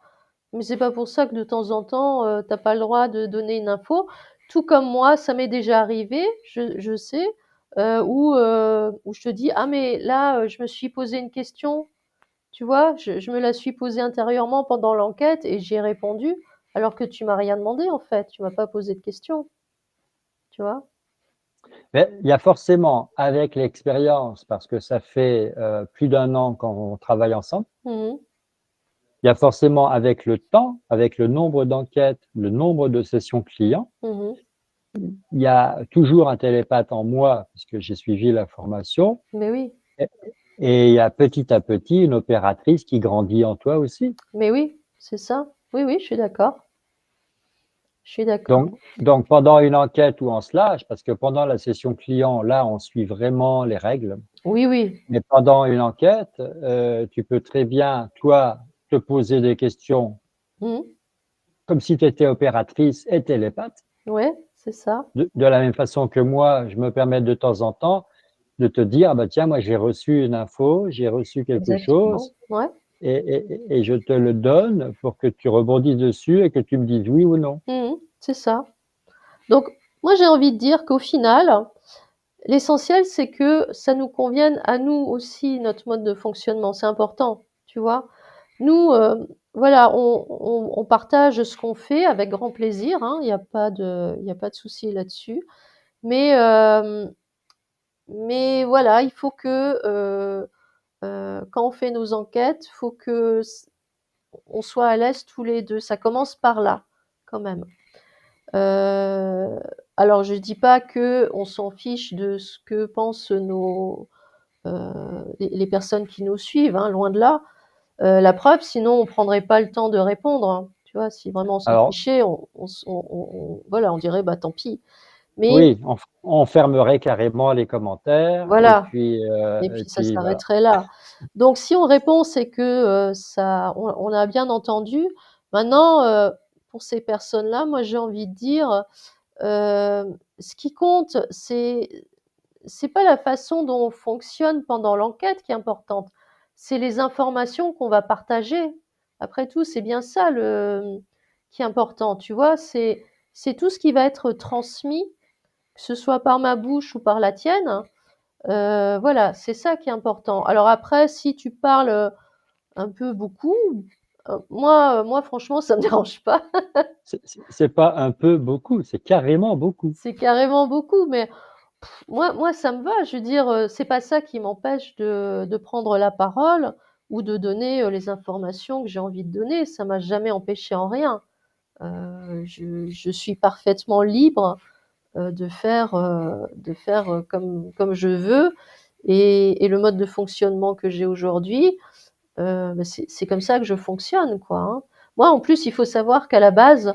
Mais c'est pas pour ça que de temps en temps, t'as pas le droit de donner une info. Tout comme moi, ça m'est déjà arrivé, je sais, où je te dis, ah mais là, je me suis posé une question. Tu vois, je me la suis posée intérieurement pendant l'enquête et j'y ai répondu, alors que tu m'as rien demandé en fait, tu m'as pas posé de questions, tu vois. mais il y a forcément, avec l'expérience, parce que ça fait plus d'un an qu'on travaille ensemble, Mhm, il y a forcément avec le temps, avec le nombre d'enquêtes, le nombre de sessions clients, mhm. il y a toujours un télépathe en moi, puisque j'ai suivi la formation, Mais oui, et et il y a petit à petit une opératrice qui grandit en toi aussi. mais oui, c'est ça. Oui, oui, je suis d'accord. Je suis d'accord. Donc pendant une enquête où on se lâche, parce que pendant la session client, là, on suit vraiment les règles, Oui, oui. mais pendant une enquête, tu peux très bien, toi, te poser des questions Mhm. comme si tu étais opératrice et télépathe, Ouais, c'est ça, de la même façon que moi, je me permets de temps en temps de te dire, ah bah tiens, moi j'ai reçu une info, j'ai reçu quelque exactement. chose, Ouais. et je te le donne pour que tu rebondisses dessus et que tu me dises oui ou non. Mmh. C'est ça. Donc moi, j'ai envie de dire qu'au final, l'essentiel, c'est que ça nous convienne à nous aussi, notre mode de fonctionnement. C'est important, tu vois? Nous, voilà, on partage ce qu'on fait avec grand plaisir, hein, il y a pas de souci là-dessus. Mais, mais voilà, il faut que, quand on fait nos enquêtes, faut que on soit à l'aise tous les 2. Ça commence par là, quand même. Heu, alors je dis pas que on s'en fiche de ce que pensent nos, les personnes qui nous suivent, hein, loin de là. La preuve, sinon on prendrait pas le temps de répondre, hein. Tu vois? Si vraiment on s'en Alors, fichait, voilà, on dirait: «Bah, tant pis». Mais oui, on fermerait carrément les commentaires voilà, et et puis ça puis voilà. s'arrêterait là. Donc si on répond, c'est que, ça on a bien entendu. Maintenant, pour ces personnes-là, moi j'ai envie de dire, ce qui compte, c'est pas la façon dont on fonctionne pendant l'enquête qui est importante, c'est les informations qu'on va partager. Après tout, c'est bien ça qui est important, tu vois? C'est tout ce qui va être transmis, que ce soit par ma bouche ou par la tienne, voilà, c'est ça qui est important. Alors après, si tu parles, un peu beaucoup, moi franchement ça me dérange pas. C'est pas un peu beaucoup, c'est carrément beaucoup. C'est carrément beaucoup, mais moi ça me va. Je veux dire, c'est pas ça qui m'empêche de prendre la parole ou de donner, les informations que j'ai envie de donner. Ça m'a jamais empêché en rien. Je suis parfaitement libre, de faire, comme je veux, et le mode de fonctionnement que j'ai aujourd'hui, bah, c'est comme ça que je fonctionne, quoi, hein. Moi, en plus, il faut savoir qu'à la base,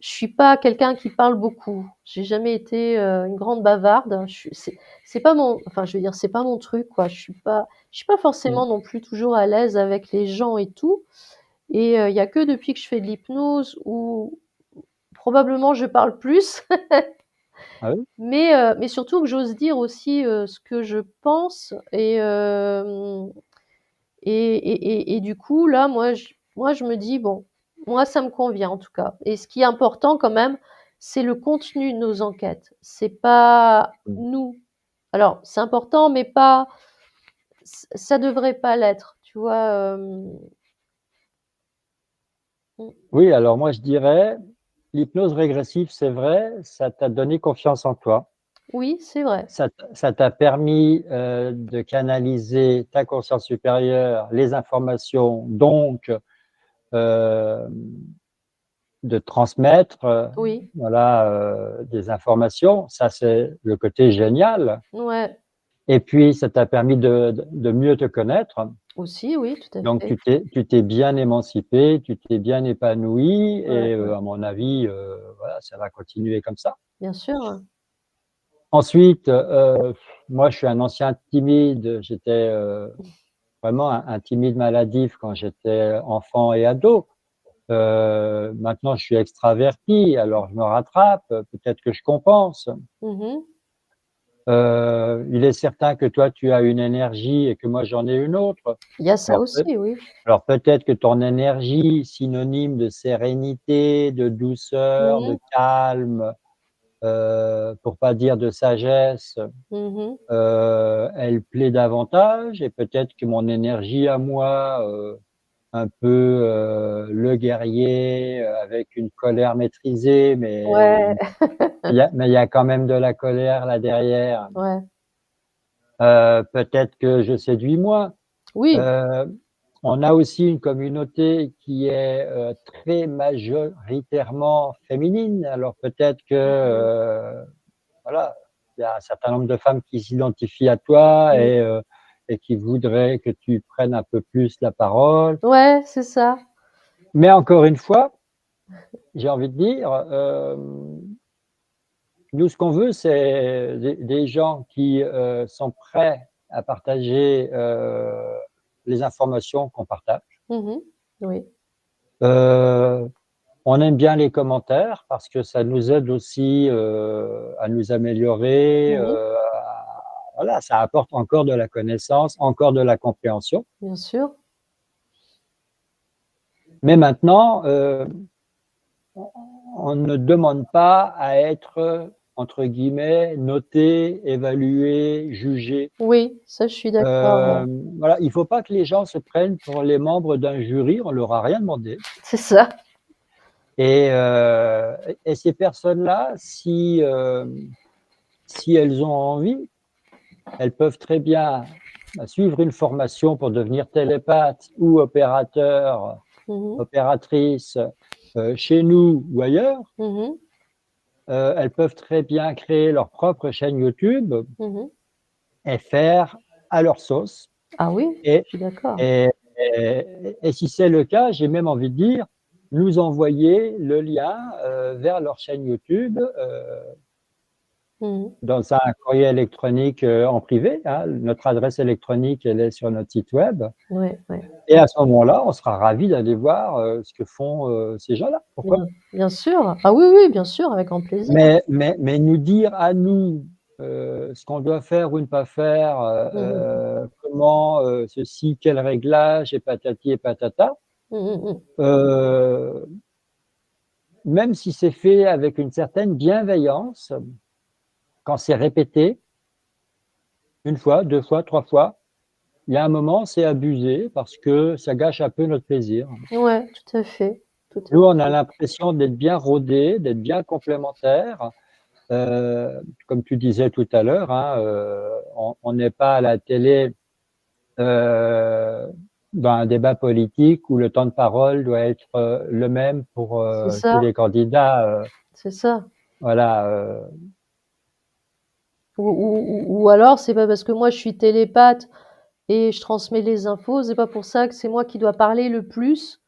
je suis pas quelqu'un qui parle beaucoup. J'ai jamais été, une grande bavarde. Je suis c'est pas mon enfin, je veux dire, c'est pas mon truc, quoi. Je suis pas Mmh. forcément non plus toujours à l'aise avec les gens et tout, et il y a que depuis que je fais de l'hypnose où probablement je parle plus, Ah oui? mais surtout que j'ose dire aussi, ce que je pense, et du coup, là, moi, je me dis: «Bon, moi, ça me convient, en tout cas», et ce qui est important quand même, c'est le contenu de nos enquêtes. C'est pas Mmh. nous. Alors, c'est important, mais pas ça devrait pas l'être, tu vois? Mmh, Oui, alors moi je dirais, l'hypnose régressive, c'est vrai, ça t'a donné confiance en toi. oui, c'est vrai. Ça t'a permis, de canaliser ta conscience supérieure, les informations, donc hem, de transmettre, Oui, voilà, des informations. Ça, c'est le côté génial, ouais, et puis ça t'a permis de mieux te connaître. aussi, oui, tout à Donc fait. tu t'es bien émancipé, tu t'es bien épanoui, Ouais, et ouais, à mon avis, voilà, ça va continuer comme ça. bien sûr. Ensuite, moi je suis un ancien timide, j'étais, vraiment un timide maladif quand j'étais enfant et ado. Maintenant je suis extraverti, alors je me rattrape, peut-être que je compense. Mmh mh. Il est certain que toi tu as une énergie et que moi j'en ai une autre. Il y a ça Alors peut aussi, oui. Alors peut-être que ton énergie, synonyme de sérénité, de douceur, Mmh de mh. calme, pour pas dire de sagesse, Mmh. elle plaît davantage, et peut-être que mon énergie à moi, un peu, le guerrier, avec une colère maîtrisée, Ouais, mais il y a quand même de la colère là derrière, ouais. peut-être que je séduis moins. Oui. Heu, on a aussi une communauté qui est, très majoritairement féminine. Alors peut-être que, Mmh. voilà, il y a un certain nombre de femmes qui s'identifient à toi, Mmh. et qui voudraient que tu prennes un peu plus la parole. Ouais, c'est ça. Mais encore une fois, j'ai envie de dire, nous ce qu'on veut, c'est des gens qui, sont prêts à partager, les informations qu'on partage. Mmh mh. Oui. Heu On aime bien les commentaires parce que ça nous aide aussi à nous améliorer. Mmh. Voilà, ça apporte encore de la connaissance, encore de la compréhension. Bien sûr. Mais maintenant, on ne demande pas à être, entre guillemets, noté, évalué, jugé. Oui, ça je suis d'accord, ouais. Euh, voilà, il ne faut pas que les gens se prennent pour les membres d'un jury, on leur a rien demandé. C'est ça. Et, euh, et ces personnes-là, si elles ont envie, elles peuvent très bien suivre une formation pour devenir télépathe ou opérateur, Mmh. opératrice chez nous ou ailleurs. Mmh. Elles peuvent très bien créer leur propre chaîne YouTube Mmh. et faire à leur sauce. Ah oui, Et, je suis d'accord. et, et si c'est le cas, j'ai même envie de dire, nous envoyer le lien vers leur chaîne YouTube Mmh. dans un courrier électronique en privé, hein. Notre adresse électronique, elle est sur notre site web. Ouais, ouais. Et à ce moment-là, on sera ravis d'aller voir ce que font ces gens-là. Pourquoi Bien bien sûr. Ah oui, oui, bien sûr, avec grand plaisir. mais nous dire à nous ce qu'on doit faire ou ne pas faire, Mmh mh. comment ceci, quel réglage, et patati et patata. Mmh mh, mmh. Euh, Même si c'est fait avec une certaine bienveillance, quand c'est répété, une fois, deux fois, trois fois, il y a un moment, c'est abusé parce que ça gâche un peu notre plaisir. Ouais, tout à fait, tout à Nous, on a fait. l'impression d'être bien rodés, d'être bien complémentaires. Comme tu disais tout à l'heure, hein, on n'est pas à la télé euh, dans un débat politique où le temps de parole doit être le même pour C'est tous ça, les candidats. c'est ça. Voilà. Ou alors c'est pas parce que moi je suis télépathe et je transmets les infos, c'est pas pour ça que c'est moi qui dois parler le plus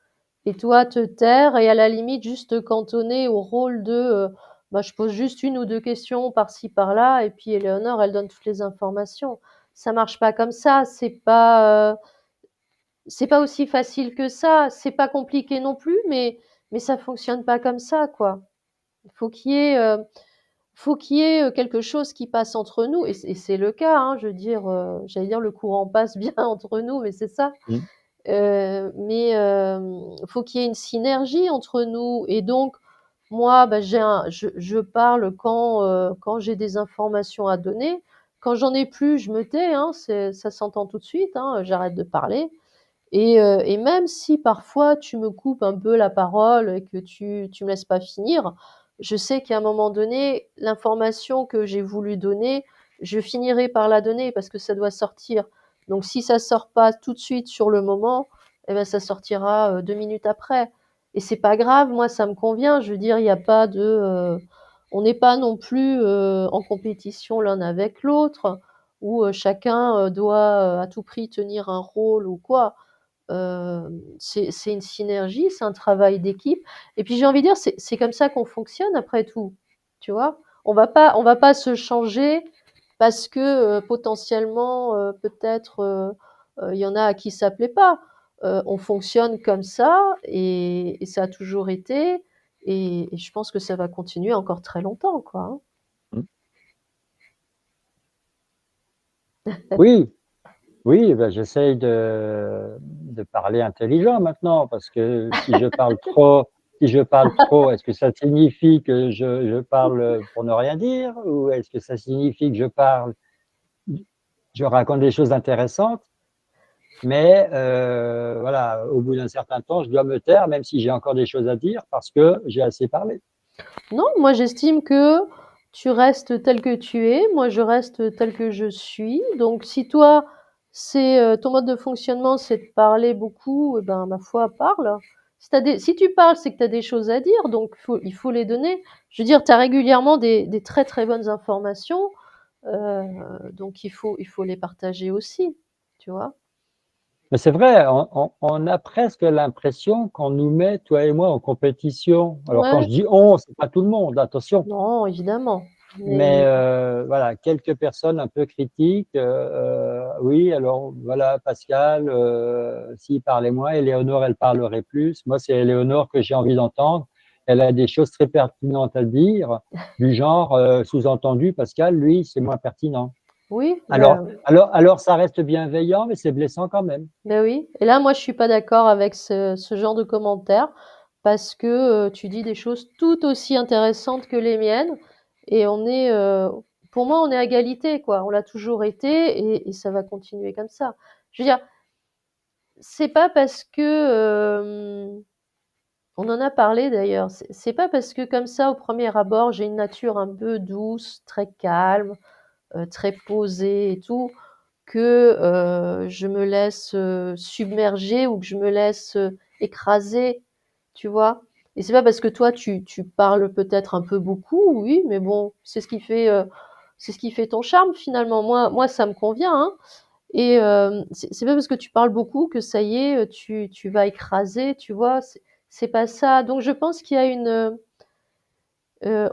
et toi te taire et à la limite juste te cantonner au rôle de, bah, je pose juste une ou 2 questions par-ci par-là et puis Éléonore elle donne toutes les informations. Ça marche pas comme ça, c'est pas aussi facile que ça, c'est pas compliqué non plus, mais ça fonctionne pas comme ça, quoi. Il faut qu'il y ait quelque chose qui passe entre nous, et c'est le cas, hein, je veux dire, j'allais dire le courant passe bien entre nous, mais c'est ça. Mm. Mais faut qu'il y ait une synergie entre nous, et donc moi, bah, je parle quand j'ai des informations à donner. Quand j'en ai plus, je me tais, hein, ça s'entend tout de suite, hein, j'arrête de parler. Et même si parfois tu me coupes un peu la parole et que tu me laisses pas finir, je sais qu'à un moment donné, l'information que j'ai voulu donner, je finirai par la donner parce que ça doit sortir. Donc si ça sort pas tout de suite sur le moment, eh ben ça sortira, 2 minutes après, et c'est pas grave, moi ça me convient. Je veux dire, il y a pas de, on n'est pas non plus, en compétition l'un avec l'autre, où, chacun, doit, à tout prix tenir un rôle ou quoi. C'est une synergie, c'est un travail d'équipe, et puis j'ai envie de dire, c'est comme ça qu'on fonctionne après tout, tu vois? On va pas se changer parce que, potentiellement, peut-être, il y en a à qui ça plaît pas. On fonctionne comme ça, et ça a toujours été, et je pense que ça va continuer encore très longtemps, quoi, hein. Mm. Oui, oui, ben, j'essaye de parler intelligent maintenant parce que si je parle trop, est-ce que ça signifie que je parle pour ne rien dire ou est-ce que ça signifie que je raconte des choses intéressantes? Mais voilà, au bout d'un certain temps, je dois me taire, même si j'ai encore des choses à dire, parce que j'ai assez parlé. Non, moi j'estime que tu restes tel que tu es, moi je reste tel que je suis. Donc si toi, c'est ton mode de fonctionnement, c'est de parler beaucoup, eh ben ma foi, parle. Si tu parles, c'est que tu as des choses à dire, donc il faut les donner. Je veux dire, tu as régulièrement des très très bonnes informations, euh, donc il faut les partager aussi, tu vois. Mais c'est vrai, on a presque l'impression qu'on nous met, toi et moi, en compétition. Alors quand Ouais, je dis on, c'est pas tout le monde, attention. non, évidemment. Mais Mais voilà, quelques personnes un peu critiques. Oui, alors voilà, Pascal, s'il parlait moins, Éléonore, elle parlerait plus. Moi, c'est Éléonore que j'ai envie d'entendre. elle a des choses très pertinentes à dire, du genre, sous-entendu, Pascal, lui, c'est moins pertinent. Oui, Alors, ça reste bienveillant, mais c'est blessant quand même. ben oui. Et là, moi, je suis pas d'accord avec ce genre de commentaires parce que tu dis des choses tout aussi intéressantes que les miennes et pour moi, on est à égalité, quoi. On l'a toujours été et ça va continuer comme ça. Je veux dire, c'est pas parce que on en a parlé d'ailleurs. C'est pas parce que comme ça, au premier abord, j'ai une nature un peu douce, très calme, très posée et tout, que je me laisse submerger ou que je me laisse écraser, tu vois. Et c'est pas parce que toi tu parles peut-être un peu beaucoup, oui, mais bon, c'est ce qui fait ton charme finalement. Moi ça me convient, hein. Et c'est pas parce que tu parles beaucoup que ça y est, tu vas écraser, tu vois. C'est pas ça. Donc je pense qu'il y a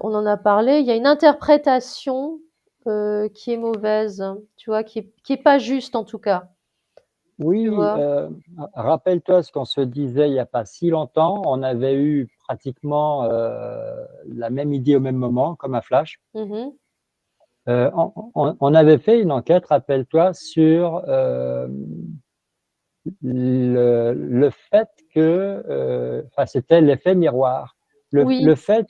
on en a parlé, il y a une interprétation qui est mauvaise, tu vois, qui est pas juste en tout cas, tu Oui, vois. rappelle-toi ce qu'on se disait il n'y a pas si longtemps. On avait eu pratiquement la même idée au même moment, comme un flash. Mhm, On avait fait une enquête, rappelle-toi, sur le fait que, enfin, c'était l'effet miroir. oui, Le fait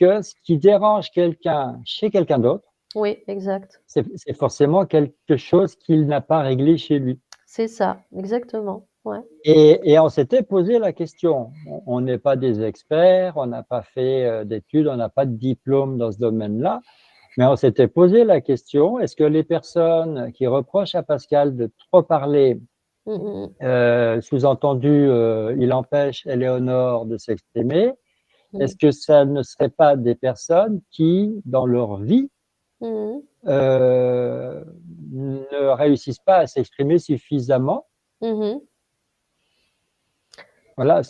que ce qui dérange quelqu'un chez quelqu'un d'autre, oui, exact. c'est forcément quelque chose qu'il n'a pas réglé chez lui. C'est ça, exactement. Ouais. Et on s'était posé la question. On n'est pas des experts, on n'a pas fait d'études, on n'a pas de diplôme dans ce domaine-là, mais on s'était posé la question, est-ce que les personnes qui reprochent à Pascal de trop parler, Mhm, sous-entendu, il empêche Éléonore de s'exprimer, est-ce mhm, que ça ne serait pas des personnes qui, dans leur vie, mhm, ne réussissent pas à s'exprimer suffisamment? mhm. Voilà,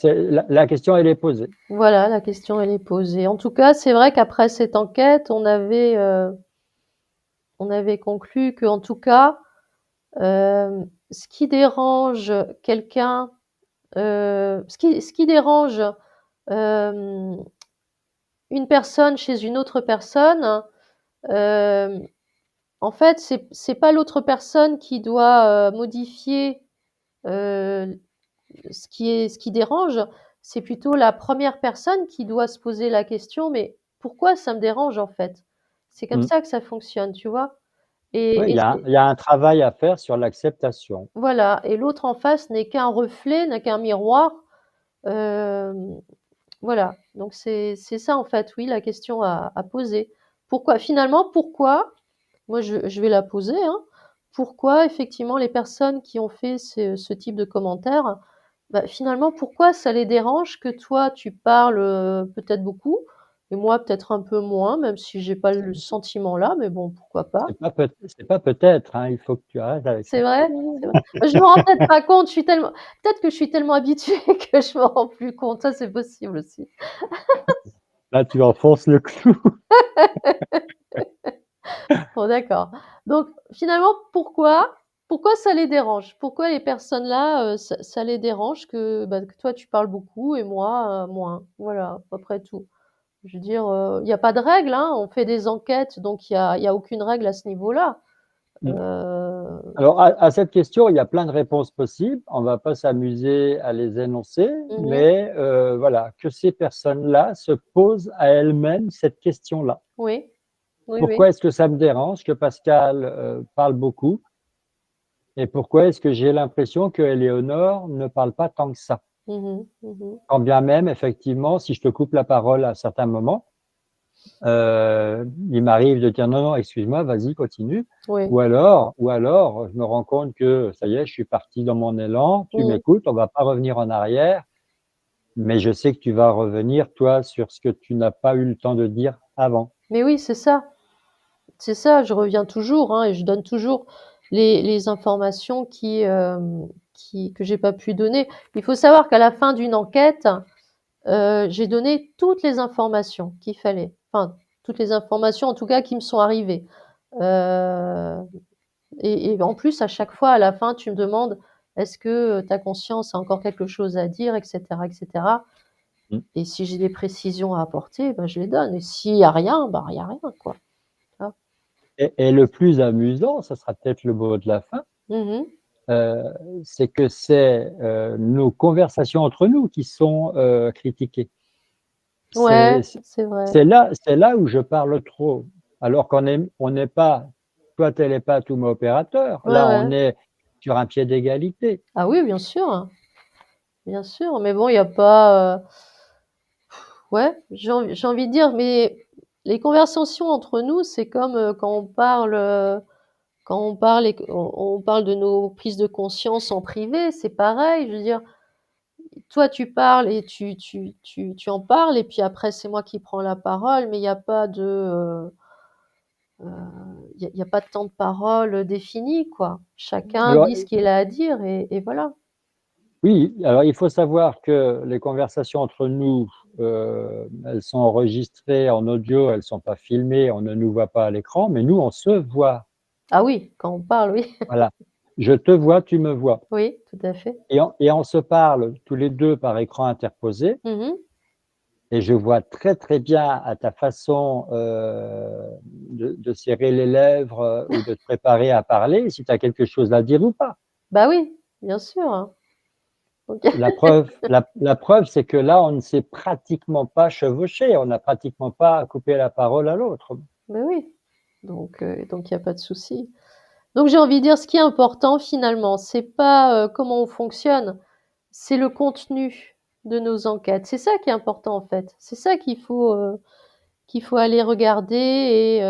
la question, elle est posée. Voilà, la question elle est posée. En tout cas, c'est vrai qu'après cette enquête, on avait conclu que, en tout cas, ce qui dérange quelqu'un, ce qui dérange euh, une personne chez une autre personne, euh, en fait, c'est pas l'autre personne qui doit modifier euh, ce qui dérange, c'est plutôt la première personne qui doit se poser la question, mais pourquoi ça me dérange en fait? C'est comme Mm. ça que ça fonctionne, tu vois? Oui, Et il y a un travail à faire sur l'acceptation. voilà, et l'autre en face n'est qu'un reflet, n'est qu'un miroir. Euh, voilà, donc c'est ça en fait, oui, la question à poser. Pourquoi, finalement, pourquoi, moi je vais la poser, hein, pourquoi effectivement les personnes qui ont fait ce type de commentaires, bah, finalement, pourquoi ça les dérange que toi tu parles peut-être beaucoup et moi peut-être un peu moins, même si j'ai pas le sentiment là, mais bon, pourquoi pas. C'est pas peut-être, hein, il faut que tu arrêtes avec C'est ça. vrai, c'est vrai. Je me rends peut-être pas compte, peut-être que je suis tellement habituée que je me rends plus compte, ça c'est possible aussi. Là, tu enfonces le clou. Bon, d'accord. Donc finalement, pourquoi ça les dérange? Pourquoi les personnes là, ça les dérange que, bah, que toi tu parles beaucoup et moi moins? Voilà, à peu près tout. Je veux dire, il y a pas de règle, hein, on fait des enquêtes, donc il y a aucune règle à ce niveau-là. Heu, Alors, à cette question, il y a plein de réponses possibles. On va pas s'amuser à les énoncer, mmh mais voilà, que ces personnes-là se posent à elles-mêmes cette question-là. Oui, oui, oui. Pourquoi est-ce que ça me dérange que Pascal parle beaucoup? Et pourquoi est-ce que j'ai l'impression que Éléonore ne parle pas tant que ça? Mmh mh. Quand bien même, effectivement, si je te coupe la parole à certains moments, il m'arrive de dire: «Non, non, excuse-moi, vas-y, continue». Oui. Ou alors, je me rends compte que ça y est, je suis parti dans mon élan, tu Mmh. m'écoutes, on va pas revenir en arrière, mais je sais que tu vas revenir, toi, sur ce que tu n'as pas eu le temps de dire avant. Mais oui, c'est ça. C'est ça, je reviens toujours, hein, et je donne toujours les informations que j'ai pas pu donner. Il faut savoir qu'à la fin d'une enquête, j'ai donné toutes les informations qu'il fallait. Enfin, toutes les informations en tout cas qui me sont arrivées. Heu et en plus à chaque fois à la fin tu me demandes: «Est-ce que ta conscience a encore quelque chose à dire?» et cetera et cetera. Mmh. Et si j'ai des précisions à apporter, bah, je les donne. Et s'il y a rien, bah, il y a rien, quoi. Tu vois? Et le plus amusant, ça sera peut-être le mot de la fin, Mmh. heu, c'est que c'est, nos conversations entre nous qui sont, critiquées. C'est Ouais, c'est c'est vrai. c'est là où je parle trop, alors on n'est pas toi télépathe ou moi opérateur. Ouais, Là, ouais. on est sur un pied d'égalité. Ah oui, bien sûr, mais bon, il y a pas, ouais, j'ai envie de dire, mais les conversations entre nous, c'est comme, quand on parle et qu'on parle de nos prises de conscience en privé, c'est pareil. Je veux dire, toi, tu parles et tu en parles et puis après, c'est moi qui prends la parole, mais il y a pas de, il y a pas de temps de parole, défini, quoi. Chacun Alors dit ce qu'il a à dire et voilà. oui, alors il faut savoir que les conversations entre nous, elles sont enregistrées en audio, elles sont pas filmées, on ne nous voit pas à l'écran, mais nous, on se voit. Ah oui, quand on parle, oui. Voilà. Je te vois, tu me vois Oui, tout à fait. et on se parle tous les 2 par écran interposé Mmh. et je vois très, très bien à ta façon, de serrer les lèvres, ou de te préparer à parler, si tu as quelque chose à dire ou pas. Bah oui, bien sûr, hein. Donc La preuve, c'est que là, on ne s'est pratiquement pas chevauché, on n'a pratiquement pas coupé la parole à l'autre. mais oui, donc il y a pas de souci. Donc j'ai envie de dire, ce qui est important finalement, c'est pas, comment on fonctionne, c'est le contenu de nos enquêtes. C'est ça qui est important en fait. C'est ça qu'il faut aller regarder et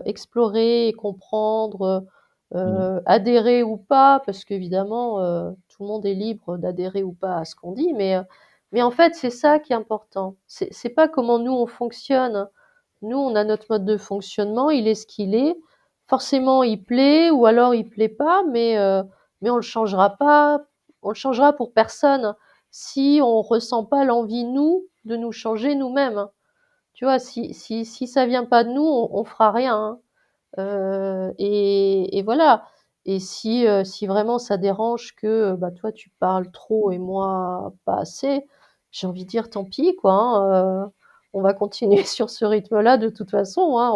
explorer et comprendre, Mmh. adhérer ou pas, parce qu'évidemment, tout le monde est libre d'adhérer ou pas à ce qu'on dit, mais en fait, c'est ça qui est important. C'est pas comment nous on fonctionne. Nous, on a notre mode de fonctionnement, il est ce qu'il est. Forcément, il plaît ou alors il plaît pas, mais on le changera pas. On le changera pour personne si on ressent pas l'envie, nous, de nous changer nous-mêmes. Tu vois, si ça vient pas de nous, on fera rien, hein. Et voilà. Et si vraiment ça dérange que, bah, toi tu parles trop et moi pas assez, j'ai envie de dire tant pis quoi, hein, on va continuer sur ce rythme-là de toute façon, hein,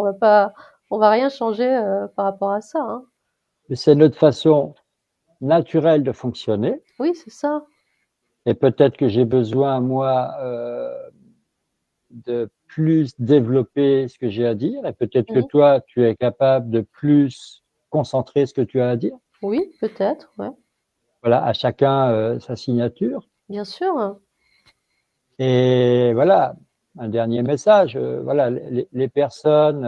on va rien changer, par rapport à ça, hein. Mais c'est notre façon naturelle de fonctionner Oui, c'est ça. et peut-être que j'ai besoin, moi, de plus développer ce que j'ai à dire et peut-être que Mmh. toi, tu es capable de plus concentrer ce que tu as à dire. Oui, peut-être, ouais, Voilà, à chacun, sa signature bien sûr. et voilà, un dernier message, voilà, les personnes,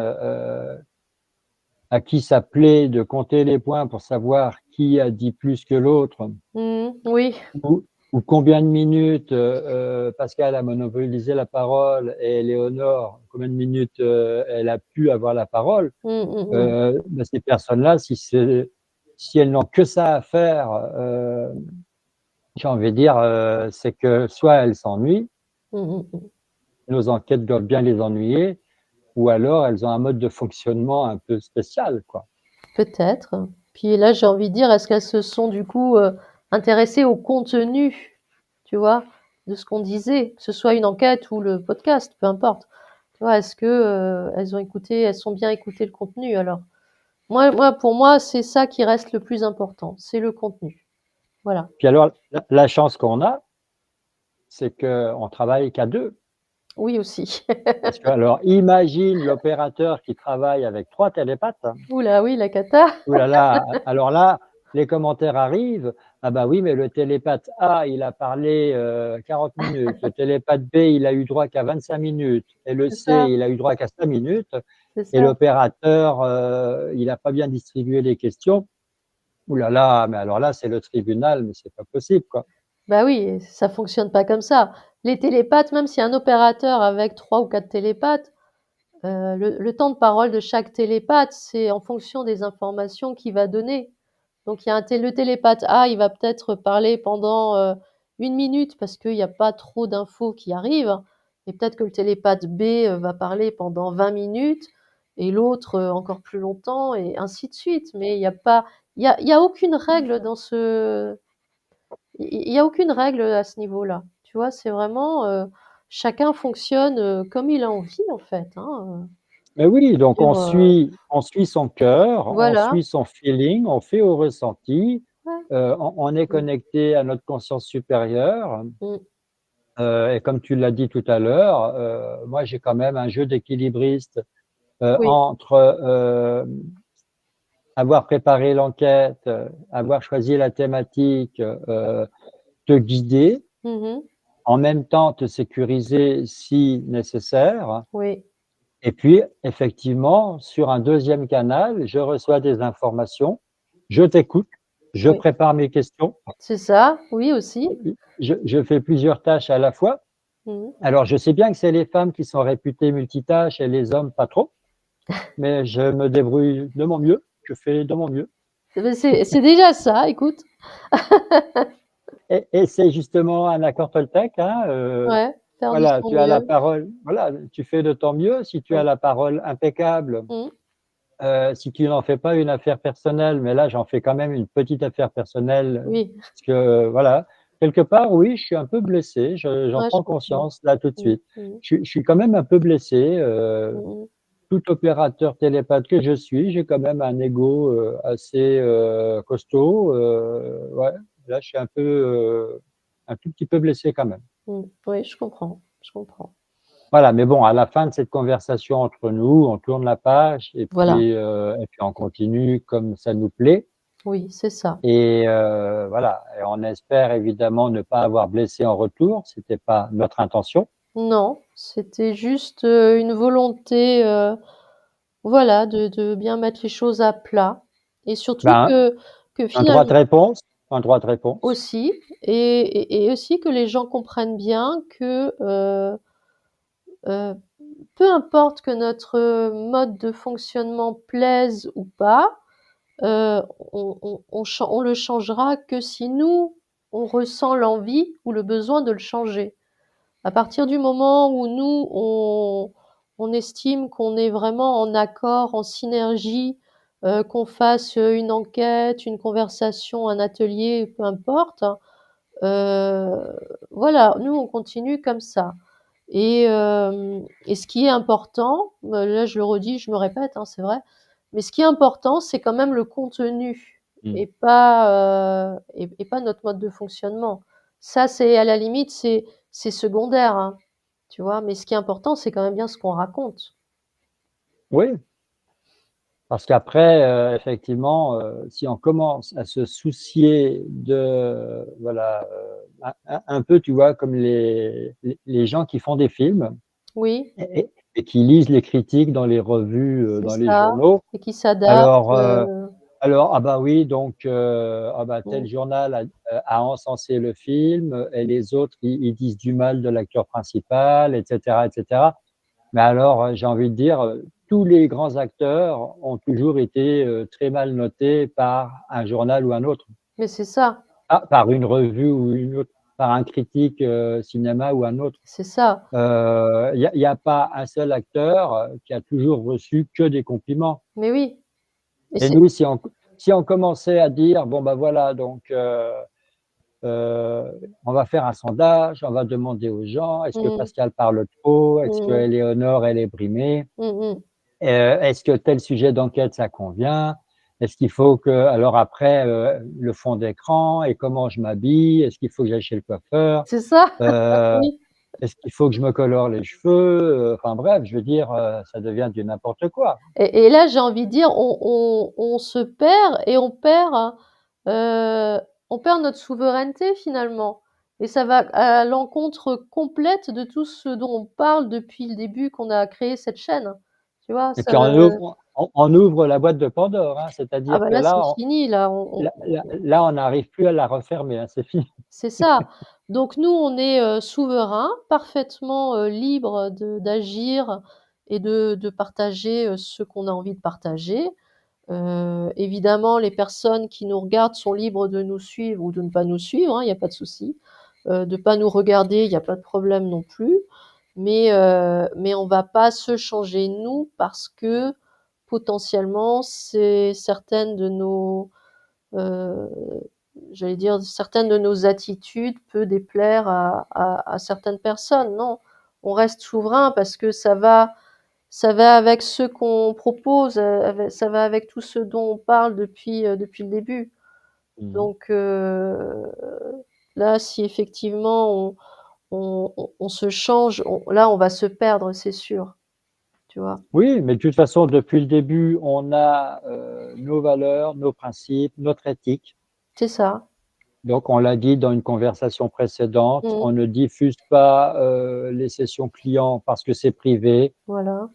à qui ça plaît de compter les points pour savoir qui a dit plus que l'autre Oui. ou combien de minutes, Pascal a monopolisé la parole et Léonore, combien de minutes, elle a pu avoir la parole. Mmh, mmh mh. Bah, ces personnes-là, si elles n'ont que ça à faire, j'ai envie de dire, c'est que soit elles s'ennuient, Mmh mh mh. nos enquêtes doivent bien les ennuyer, ou alors elles ont un mode de fonctionnement un peu spécial, quoi. Peut-être. Puis là, j'ai envie de dire, est-ce qu'elles se sont du coup, intéressées au contenu, tu vois? De ce qu'on disait, que ce soit une enquête ou le podcast, peu importe. Tu vois? Est-ce que, elles ont bien écouté le contenu alors? Pour moi, c'est ça qui reste le plus important, c'est le contenu. Voilà. Puis alors la chance qu'on a, c'est qu'on travaille qu'à 2. Oui aussi. Parce que alors imagine l'opérateur qui travaille avec 3 télépathes. Ouh là, oui, la cata. Ouh là là, alors là, les commentaires arrivent: «Ah bah oui, mais le télépathe A, il a parlé, 40 minutes, le télépathe B, il a eu droit qu'à 25 minutes et le C'est C, ça, il a eu droit qu'à 5 minutes c'est et ça. l'opérateur, il a pas bien distribué les questions». Ouh là là, mais alors là, c'est le tribunal, mais c'est pas possible, quoi. Bah oui, ça fonctionne pas comme ça. Les télépathes, même s'il y a un opérateur avec 3 ou 4 télépathes, le temps de parole de chaque télépathe, c'est en fonction des informations qu'il va donner. Donc il y a le télépathe A, il va peut-être parler pendant, 1 minute parce qu'il y a pas trop d'infos qui arrivent et peut-être que le télépathe B, va parler pendant 20 minutes et l'autre, encore plus longtemps et ainsi de suite. Mais il y a aucune règle dans ce il y a aucune règle à ce niveau-là. Tu vois? C'est vraiment, chacun fonctionne, comme il a envie en fait, hein, Mais oui, donc dire, on suit son cœur, on voilà, suit son feeling, on fait au ressenti, ouais, on est mmh, connecté à notre conscience supérieure, mmh, et comme tu l'as dit tout à l'heure, moi j'ai quand même un jeu d'équilibriste, oui, entre, avoir préparé l'enquête, avoir choisi la thématique, te guider, mmh, en même temps te sécuriser si nécessaire. oui, Et puis, effectivement, sur un deuxième canal, je reçois des informations, je t'écoute, je oui, prépare mes questions, c'est ça, oui aussi. je fais plusieurs tâches à la fois. Mmh. Alors, je sais bien que c'est les femmes qui sont réputées multitâches et les hommes pas trop, mais je me débrouille de mon mieux, je fais de mon mieux. Beh, c'est déjà ça, écoute. Et c'est justement un accord Toltec, hein, Ouais, faire de voilà, son tu as la mieux. parole, voilà, tu fais de ton mieux. Si tu as Ouais. la parole impeccable, Mmh. si tu n'en fais pas une affaire personnelle, mais là, j'en fais quand même une petite affaire personnelle, Oui, parce que voilà, quelque part, oui, je suis un peu blessé, j'en ouais, je prends comprends. conscience là tout de Mmh. suite. Mmh. Je suis quand même un peu blessé, Mmh mh. tout opérateur télépathe que je suis, j'ai quand même un ego, assez, costaud, ouais, là, je suis un peu, un tout petit peu blessé quand même. Mmh. Oui, je comprends, je comprends. Voilà, mais bon, à la fin de cette conversation entre nous, on tourne la page Voilà, et puis on continue comme ça nous plaît oui, c'est ça. et voilà, et on espère évidemment ne pas avoir blessé en retour, c'était pas notre intention. Non, c'était juste, une volonté, voilà, de bien mettre les choses à plat et surtout Ben, que un droit de finalement réponse, un droit de réponse. aussi et aussi que les gens comprennent bien que, heu, peu importe que notre mode de fonctionnement plaise ou pas, heu, on le changera que si nous, on ressent l'envie ou le besoin de le changer. À partir du moment où nous, on estime qu'on est vraiment en accord, en synergie, qu'on fasse, une enquête, une conversation, un atelier, peu importe, voilà, nous on continue comme ça et ce qui est important, là je le redis, je me répète, hein, c'est vrai, mais ce qui est important, c'est quand même le contenu Mmh. et pas notre mode de fonctionnement. Ça, c'est à la limite, c'est secondaire, hein, tu vois? Mais ce qui est important, c'est quand même bien ce qu'on raconte. Oui, parce qu'après, effectivement, si on commence à se soucier de voilà, un peu, tu vois, comme les gens qui font des films Oui, et qui lisent les critiques dans les revues, c'est dans les ça journaux. et qui s'adapte, Alors, ah bah oui, donc ah bah tel mmh, journal a encensé le film, et les autres, ils disent du mal de l'acteur principal, et cetera, et cetera. Mais alors, j'ai envie de dire, tous les grands acteurs ont toujours été, très mal notés par un journal ou un autre. mais c'est ça, Ah, par une revue ou une autre, par un critique, cinéma ou un autre. c'est ça. Il y a pas un seul acteur, qui a toujours reçu que des compliments. Mais oui et Et c'est nous, si on commençait à dire: «Bon, bah, voilà, donc on va faire un sondage, on va demander aux gens, est-ce que mmh, Pascal parle trop? Est-ce mmh mh, qu'Éléonore, elle est brimée? mmh mh. Est-ce que tel sujet d'enquête, ça convient? Est-ce qu'il faut que» alors après, le fond d'écran et comment je m'habille? Est-ce qu'il faut que j'aille chez le coiffeur? C'est ça, Heu, oui. est-ce qu'il faut que je me colore les cheveux? Enfin bref, je veux dire, ça devient du n'importe quoi. Et là, j'ai envie de dire, on se perd et heu, on perd notre souveraineté finalement et ça va à l'encontre complète de tout ce dont on parle depuis le début qu'on a créé cette chaîne. Tu vois? Et Ça puis on ouvre la boîte de Pandore, hein, ah c'est-à-dire bah que là, c'est là, fini, là, on n'arrive plus à la refermer, hein, c'est fini. c'est ça. Donc nous, on est, souverains, parfaitement, libres de d'agir et de partager, ce qu'on a envie de partager. Évidemment, les personnes qui nous regardent sont libres de nous suivre ou de ne pas nous suivre, hein, il y a pas de souci. De pas nous regarder, il y a pas de problème non plus. Mais on va pas se changer nous parce que potentiellement c'est certaines de nos, heu, j'allais dire certaines de nos attitudes peut déplaire à certaines personnes. Non, on reste souverain parce que ça va avec ce qu'on propose, ça va avec tout ce dont on parle depuis le début. Mmh. Donc là, si effectivement on se change, là, on va se perdre, c'est sûr, tu vois? Oui, mais de toute façon, depuis le début, on a, nos valeurs, nos principes, notre éthique. C'est ça. Donc on l'a dit dans une conversation précédente, Mmh. on ne diffuse pas, les sessions clients parce que c'est privé, Voilà.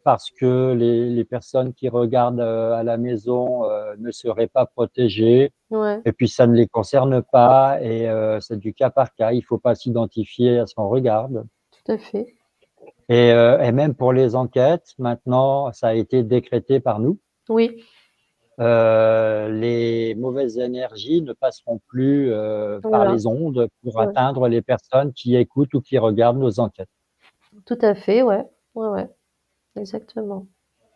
parce que les personnes qui regardent, à la maison, ne seraient pas protégées Ouais, et puis ça ne les concerne pas et c'est du cas par cas. Il ne faut pas s'identifier à ce qu'on regarde tout à fait. et même pour les enquêtes, maintenant, ça a été décrété par nous. Oui, Les mauvaises énergies ne passeront plus, par voilà, les ondes pour ouais, atteindre les personnes qui écoutent ou qui regardent nos enquêtes. tout à fait, ouais. Ouais, ouais, exactement.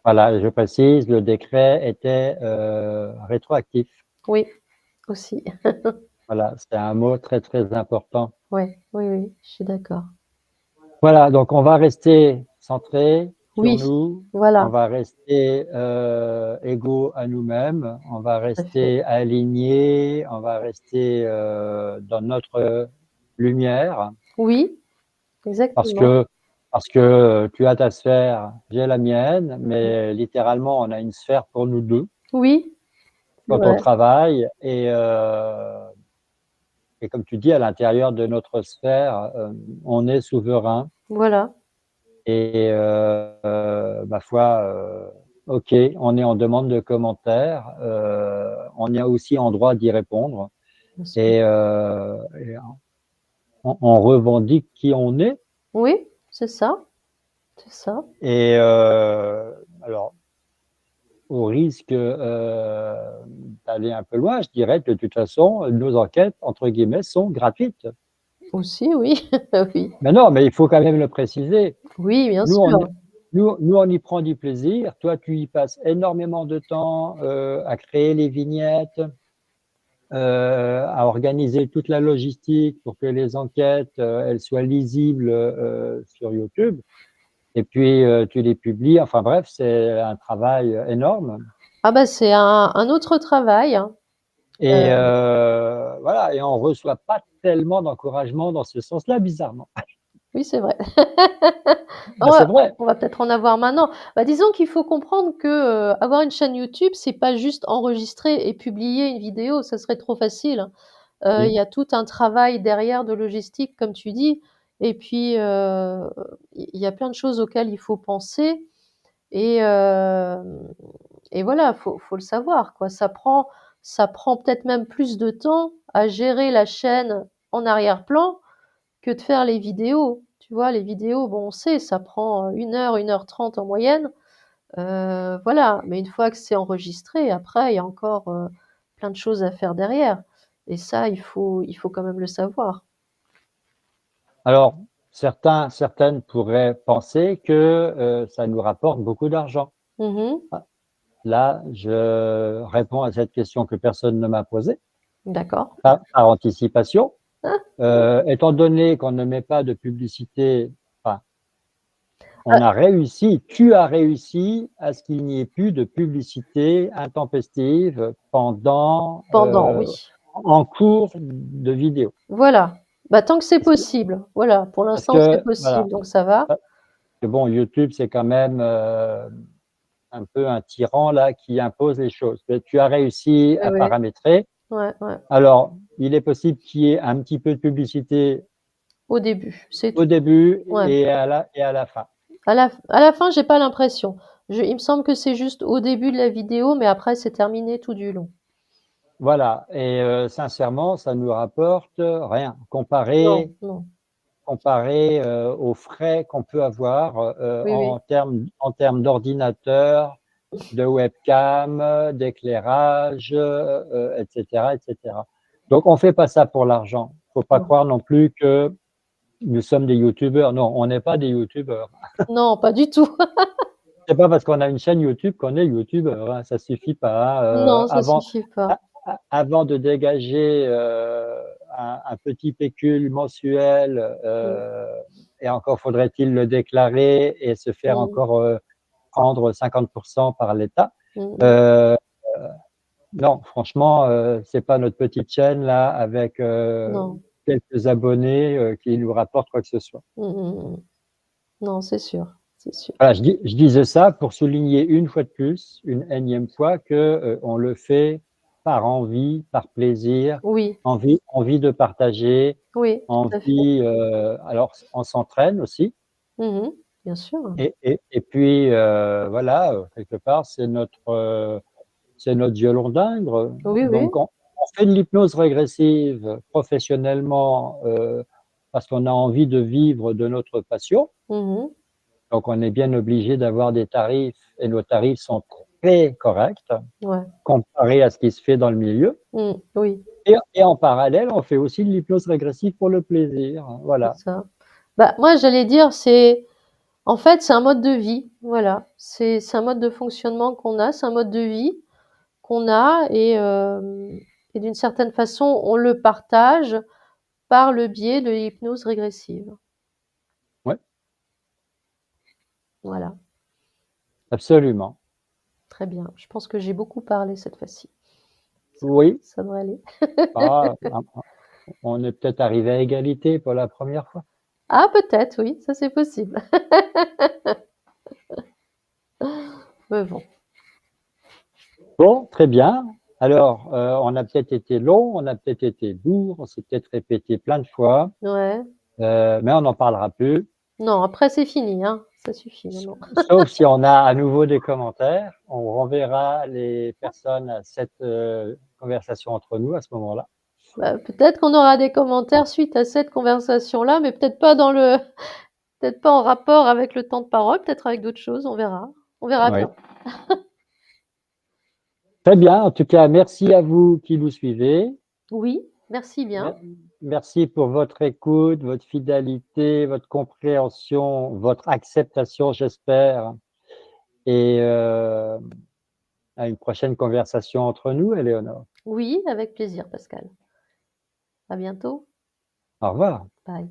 Voilà, je précise, le décret était, rétroactif. Oui, aussi. Voilà, c'est un mot très, très important. Ouais, oui, oui, je suis d'accord. Voilà, donc on va rester centré sur Oui, nous, on voilà, va rester, égaux à nous-mêmes, on va tout à fait. rester alignés, on va rester, dans notre lumière. Oui, Parce exactement. que parce que, tu as ta sphère, j'ai la mienne, mais littéralement, on a une sphère pour nous 2 Oui, c'est quand on vrai. travaille et comme tu dis, à l'intérieur de notre sphère, on est souverain Voilà, et ma foi, OK, on est en demande de commentaires, on est aussi en droit d'y répondre bien sûr. et on revendique qui on est Oui, c'est ça, c'est ça. et alors au risque, d'aller un peu loin, je dirais que de toute façon, nos enquêtes, entre guillemets, sont «gratuites». Aussi, oui, oui. Mais non, mais il faut quand même le préciser. Oui, bien Nous, on y sûr. nous, on y prend du plaisir. Toi, tu y passes énormément de temps, à créer les vignettes, à organiser toute la logistique pour que les enquêtes, elles soient lisibles, sur YouTube et puis, tu les publies. Enfin bref, c'est un travail, énorme. Ah bah, c'est un autre travail, hein. Et voilà et on reçoit pas tellement d'encouragement dans ce sens-là, bizarrement. Oui, c'est vrai. Bah, c'est vrai. On va peut-être en avoir maintenant. Bah, disons qu'il faut comprendre que, avoir une chaîne YouTube, c'est pas juste enregistrer et publier une vidéo, ça serait trop facile, hein. Il Oui. y a tout un travail derrière de logistique, comme tu dis et puis, il y a plein de choses auxquelles il faut penser et voilà, faut le savoir, quoi. Ça prend peut-être même plus de temps à gérer la chaîne en arrière-plan que de faire les vidéos. Tu vois? Les vidéos, bon, on sait, ça prend, 1 heure 30 en moyenne, voilà. Mais une fois que c'est enregistré, après, il y a encore, plein de choses à faire derrière et ça, il faut quand même le savoir. Alors certaines pourraient penser que, ça nous rapporte beaucoup d'argent. Mmh mh. Ah, là, je réponds à cette question que personne ne m'a posée, D'accord. par anticipation. Étant donné qu'on ne met pas de publicité, enfin, on a réussi, tu as réussi à ce qu'il n'y ait plus de publicité intempestive pendant, Pendant, oui. en cours de vidéo. Voilà. Bah, tant que c'est Parce que possible. Voilà, pour parce l'instant, c'est que voilà, possible, donc ça va. parce que bon, YouTube, c'est quand même, un peu un tyran là qui impose les choses. Mais tu as réussi Ouais, à ouais. paramétrer. Ouais, ouais. Alors, il est possible qu'il y ait un petit peu de publicité Au début, c'est au tout. début Ouais. et à la fin. À la fin, j'ai pas l'impression. Il me semble que c'est juste au début de la vidéo, mais après c'est terminé tout du long. Voilà et sincèrement, ça nous rapporte rien Non, comparé non. comparé, aux frais qu'on peut avoir, Oui, oui. en termes d'ordinateur, de webcam, d'éclairage, et cetera et cetera. Donc on fait pas ça pour l'argent. Faut pas Non. croire non plus que nous sommes des youtubeurs. Non, on n'est pas des youtubeurs. Non, pas du tout. C'est pas parce qu'on a une chaîne YouTube qu'on est youtubeur, hein, ça suffit pas, hein, Non, ça suffit pas. avant de dégager, un petit pécule mensuel, Mmh. et encore faudrait-il le déclarer et se faire Mmh. encore prendre 50% par l'État. Mmh mh. Euh, non, franchement, c'est pas notre petite chaîne là avec Non. quelques abonnés qui nous rapportent quoi que ce soit. Mmh mh, mmh. Non, c'est sûr, c'est sûr. Voilà, je disais ça pour souligner une fois de plus, une énième fois, que on le fait par envie, par plaisir, Oui, envie de partager, oui, tout à fait. envie. Alors, on s'entraîne aussi, Mmh mh. Bien sûr. et puis voilà, quelque part, c'est notre violon d'Indre. Oui, oui. Donc, on fait de l'hypnose régressive professionnellement parce qu'on a envie de vivre de notre passion. Mmh mh. Donc, on est bien obligé d'avoir des tarifs et nos tarifs sont très corrects Ouais. comparés à ce qui se fait dans le milieu. Mmh. Oui, Et en parallèle, on fait aussi de l'hypnose régressive pour le plaisir. c'est Voilà. ça. Bah, moi, j'allais dire, c'est en fait, c'est un mode de vie, voilà. C'est un mode de fonctionnement qu'on a, c'est un mode de vie qu'on a et d'une certaine façon, on le partage par le biais de l'hypnose régressive. Ouais, Voilà, absolument. très bien. Je pense que j'ai beaucoup parlé cette fois-ci. Ça Oui. ça devrait aller. Ah, on est peut-être arrivé à égalité pour la première fois. Ah peut-être, oui, ça c'est possible. Mais bon, Bon, très bien. Alors, on a peut-être été long, on a peut-être été lourd, on s'est peut-être répété plein de fois, ouais. mais on n'en parlera plus. Non, après c'est fini, hein, ça suffit maintenant. Sauf si on a à nouveau des commentaires, on renverra les personnes à cette conversation entre nous à ce moment-là. Bah, peut-être qu'on aura des commentaires suite à cette conversation-là, mais peut-être pas dans le peut-être pas en rapport avec le temps de parole, peut-être avec d'autres choses, on verra. On verra Oui. bien. Très bien. En tout cas, merci à vous qui nous suivez. Oui, merci bien. Me- Merci pour votre écoute, votre fidélité, votre compréhension, votre acceptation, j'espère. Et à une prochaine conversation entre nous, Éléonore. Oui, avec plaisir Pascal. À bientôt. Au revoir. Bye.